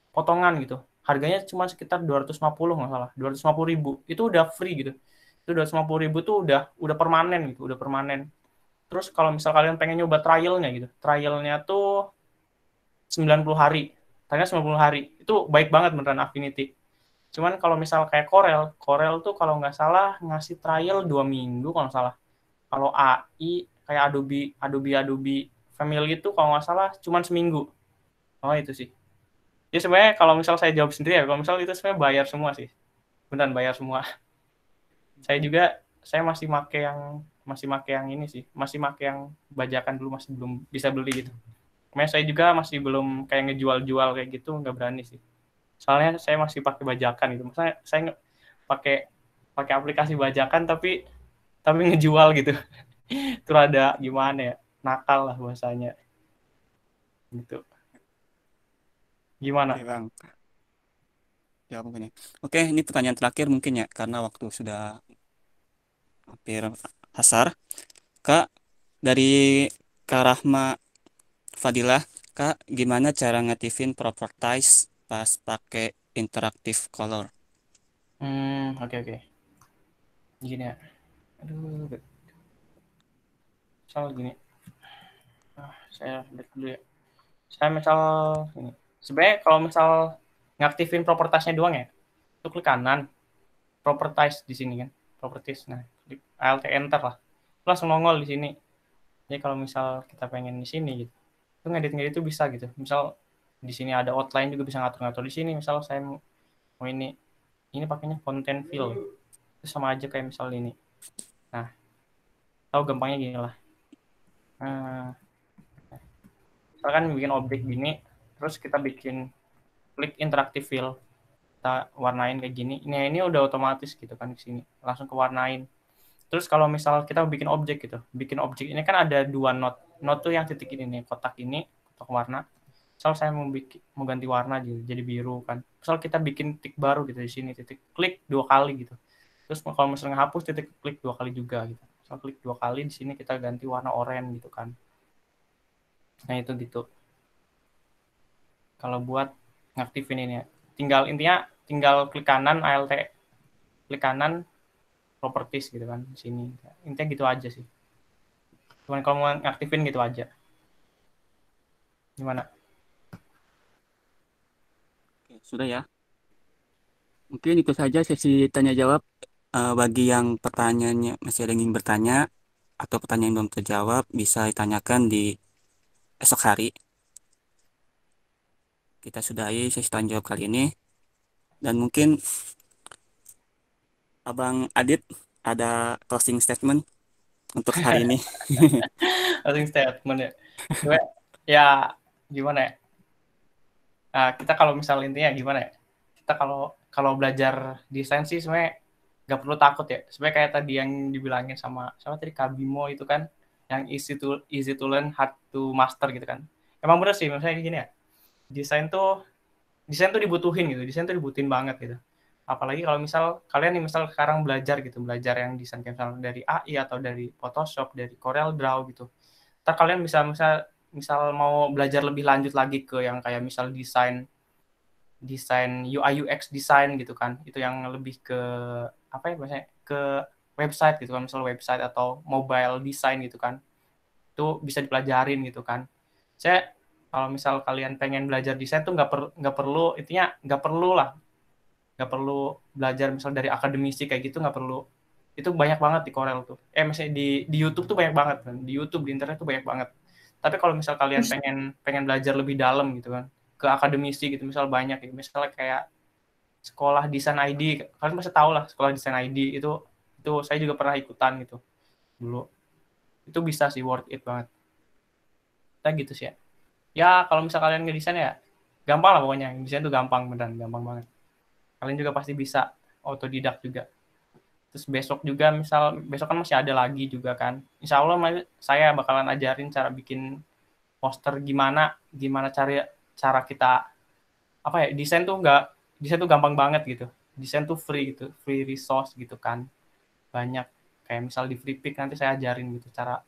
potongan gitu. Harganya cuma sekitar 250 nggak salah. 250.000. Itu udah free gitu. Itu 250.000 tuh udah permanen gitu, udah permanen. Terus kalau misal kalian pengen nyoba trialnya gitu, trialnya tuh 90 hari. Trialnya 90 hari. Itu baik banget beneran Affinity. Cuman kalau misal kayak Corel tuh kalau nggak salah ngasih trial 2 minggu kalau nggak salah. Kalau AI kayak Adobe Family itu kalau nggak salah cuma seminggu. Oh itu sih. Ya sebenarnya kalau misal saya jawab sendiri ya, kalau misal itu sebenarnya bayar semua sih. Beneran bayar semua. Saya masih make yang ini sih, masih make yang bajakan dulu, masih belum bisa beli gitu. Makanya saya juga masih belum kayak ngejual-jual kayak gitu, nggak berani sih. Soalnya saya masih pakai bajakan gitu. Maksudnya saya pakai aplikasi bajakan tapi ngejual gitu. Itu ada gimana ya? Nakal lah bahasanya. Gitu. Gimana? Oke, Bang. Ya, mungkin ya. Oke, ini pertanyaan terakhir mungkin ya, karena waktu sudah hampir hasar. Kak, dari Kak Rahma Fadilah, Kak, gimana cara ngaktifin properties pas pakai interactive color? Oke oke. Gini ya. Aduh, misal gini. Saya lihat dulu ya. Saya misal ini. Sebenarnya kalau misal ngaktifin propertiesnya doang ya, itu klik kanan, properties di sini kan, properties. Nah, klik Alt Enter lah. Itu langsung nongol di sini. Jadi kalau misal kita pengen di sini gitu, itu ngedit-ngedit itu bisa gitu. Misal di sini ada outline juga bisa ngatur-ngatur di sini. Misal saya mau ini pakainya content fill. Itu sama aja kayak misal ini. Nah, tahu gampangnya gini lah. Misalkan bikin objek gini, terus kita bikin klik interactive fill, kita warnain kayak gini. Ini udah otomatis gitu kan di sini, langsung ke warnain. Terus kalau misal kita bikin objek gitu, bikin objek ini kan ada dua node tuh yang titik ini nih, kotak warna. Misal saya mau ganti warna jadi biru kan. Misal kita bikin titik baru gitu di sini, titik klik 2 kali gitu. Terus kalau misalnya ngehapus titik klik 2 kali juga gitu. Misal klik 2 kali di sini kita ganti warna oranye gitu kan. Nah itu gitu. Kalau buat ngaktifin ini ya. Tinggal klik kanan Alt, klik kanan properties gitu kan di sini. Intinya gitu aja sih. Cuman kalau mau ngaktifin gitu aja. Gimana? Oke, sudah ya. Mungkin itu saja sesi tanya jawab. Bagi yang pertanyaannya masih ada yang ingin bertanya atau pertanyaan yang belum terjawab bisa ditanyakan di esok hari. Kita sudahi sesi tanya jawab kali ini. Dan mungkin Abang Adit ada closing statement untuk hari ini. Closing statement ya. Gue ya gimana ya? Nah, kita kalau misal intinya gimana ya? Kita kalau belajar desain sih sebenarnya nggak perlu takut ya. Sebenarnya kayak tadi yang dibilangin sama tadi Kak Bimo itu kan, yang easy to learn, hard to master gitu kan. Emang bener sih, misalnya gini ya. Desain tuh dibutuhin gitu. Desain tuh dibutuhin banget gitu. Apalagi kalau misal kalian nih misal sekarang belajar yang desain kayak misalnya dari AI atau dari Photoshop, dari Corel Draw gitu. Ntar kalian misal mau belajar lebih lanjut lagi ke yang kayak misal desain UI UX design gitu kan. Itu yang lebih ke apa ya biasanya ke website gitu kan, misal website atau mobile design gitu kan. Itu bisa dipelajarin gitu kan. Saya kalau misal kalian pengen belajar desain tuh nggak perlu intinya nggak perlu belajar misal dari akademisi kayak gitu, nggak perlu. Itu banyak banget di Corel tuh. Misalnya di YouTube tuh banyak banget kan. Di YouTube, di internet tuh banyak banget. Tapi kalau misal kalian pengen belajar lebih dalam gitu kan, ke akademisi gitu misal banyak ya. Misalnya kayak sekolah desain ID, kalian pasti tahu lah sekolah desain ID itu saya juga pernah ikutan gitu dulu. Itu bisa sih, worth it banget. Kita gitu sih ya. Ya kalau misal kalian ngedesain ya gampang lah pokoknya. Desain tuh gampang, beneran gampang banget. Kalian juga pasti bisa autodidak juga. Terus besok kan masih ada lagi juga kan. Insya Allah saya bakalan ajarin cara bikin poster gimana cara kita apa ya, desain tuh gampang banget gitu. Desain tuh free gitu, free resource gitu kan. Banyak kayak misal di Freepik nanti saya ajarin gitu cara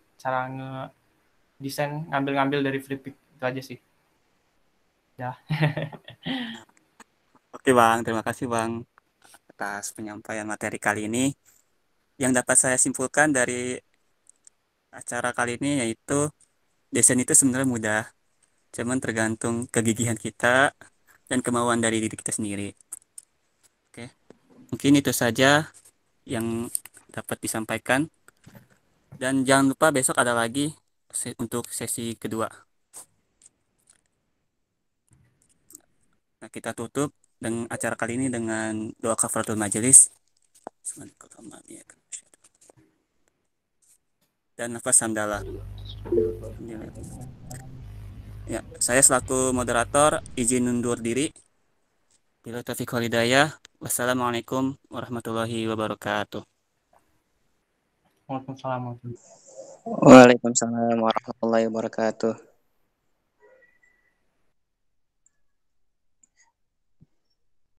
desain ngambil dari Freepik itu aja sih. Ya. Oke Bang, terima kasih Bang atas penyampaian materi kali ini. Yang dapat saya simpulkan dari acara kali ini yaitu desain itu sebenarnya mudah, cuman tergantung kegigihan kita dan kemauan dari diri kita sendiri. Oke, mungkin itu saja yang dapat disampaikan. Dan jangan lupa besok ada lagi untuk sesi kedua. Nah, kita tutup dengan acara kali ini dengan doa kafaratul majelis. Dan nafas hamdalah. Ya, saya selaku moderator izin undur diri. Bila taufiq wal hidayah. Wassalamualaikum warahmatullahi wabarakatuh. Waalaikumsalam. Waalaikumsalam warahmatullahi wabarakatuh.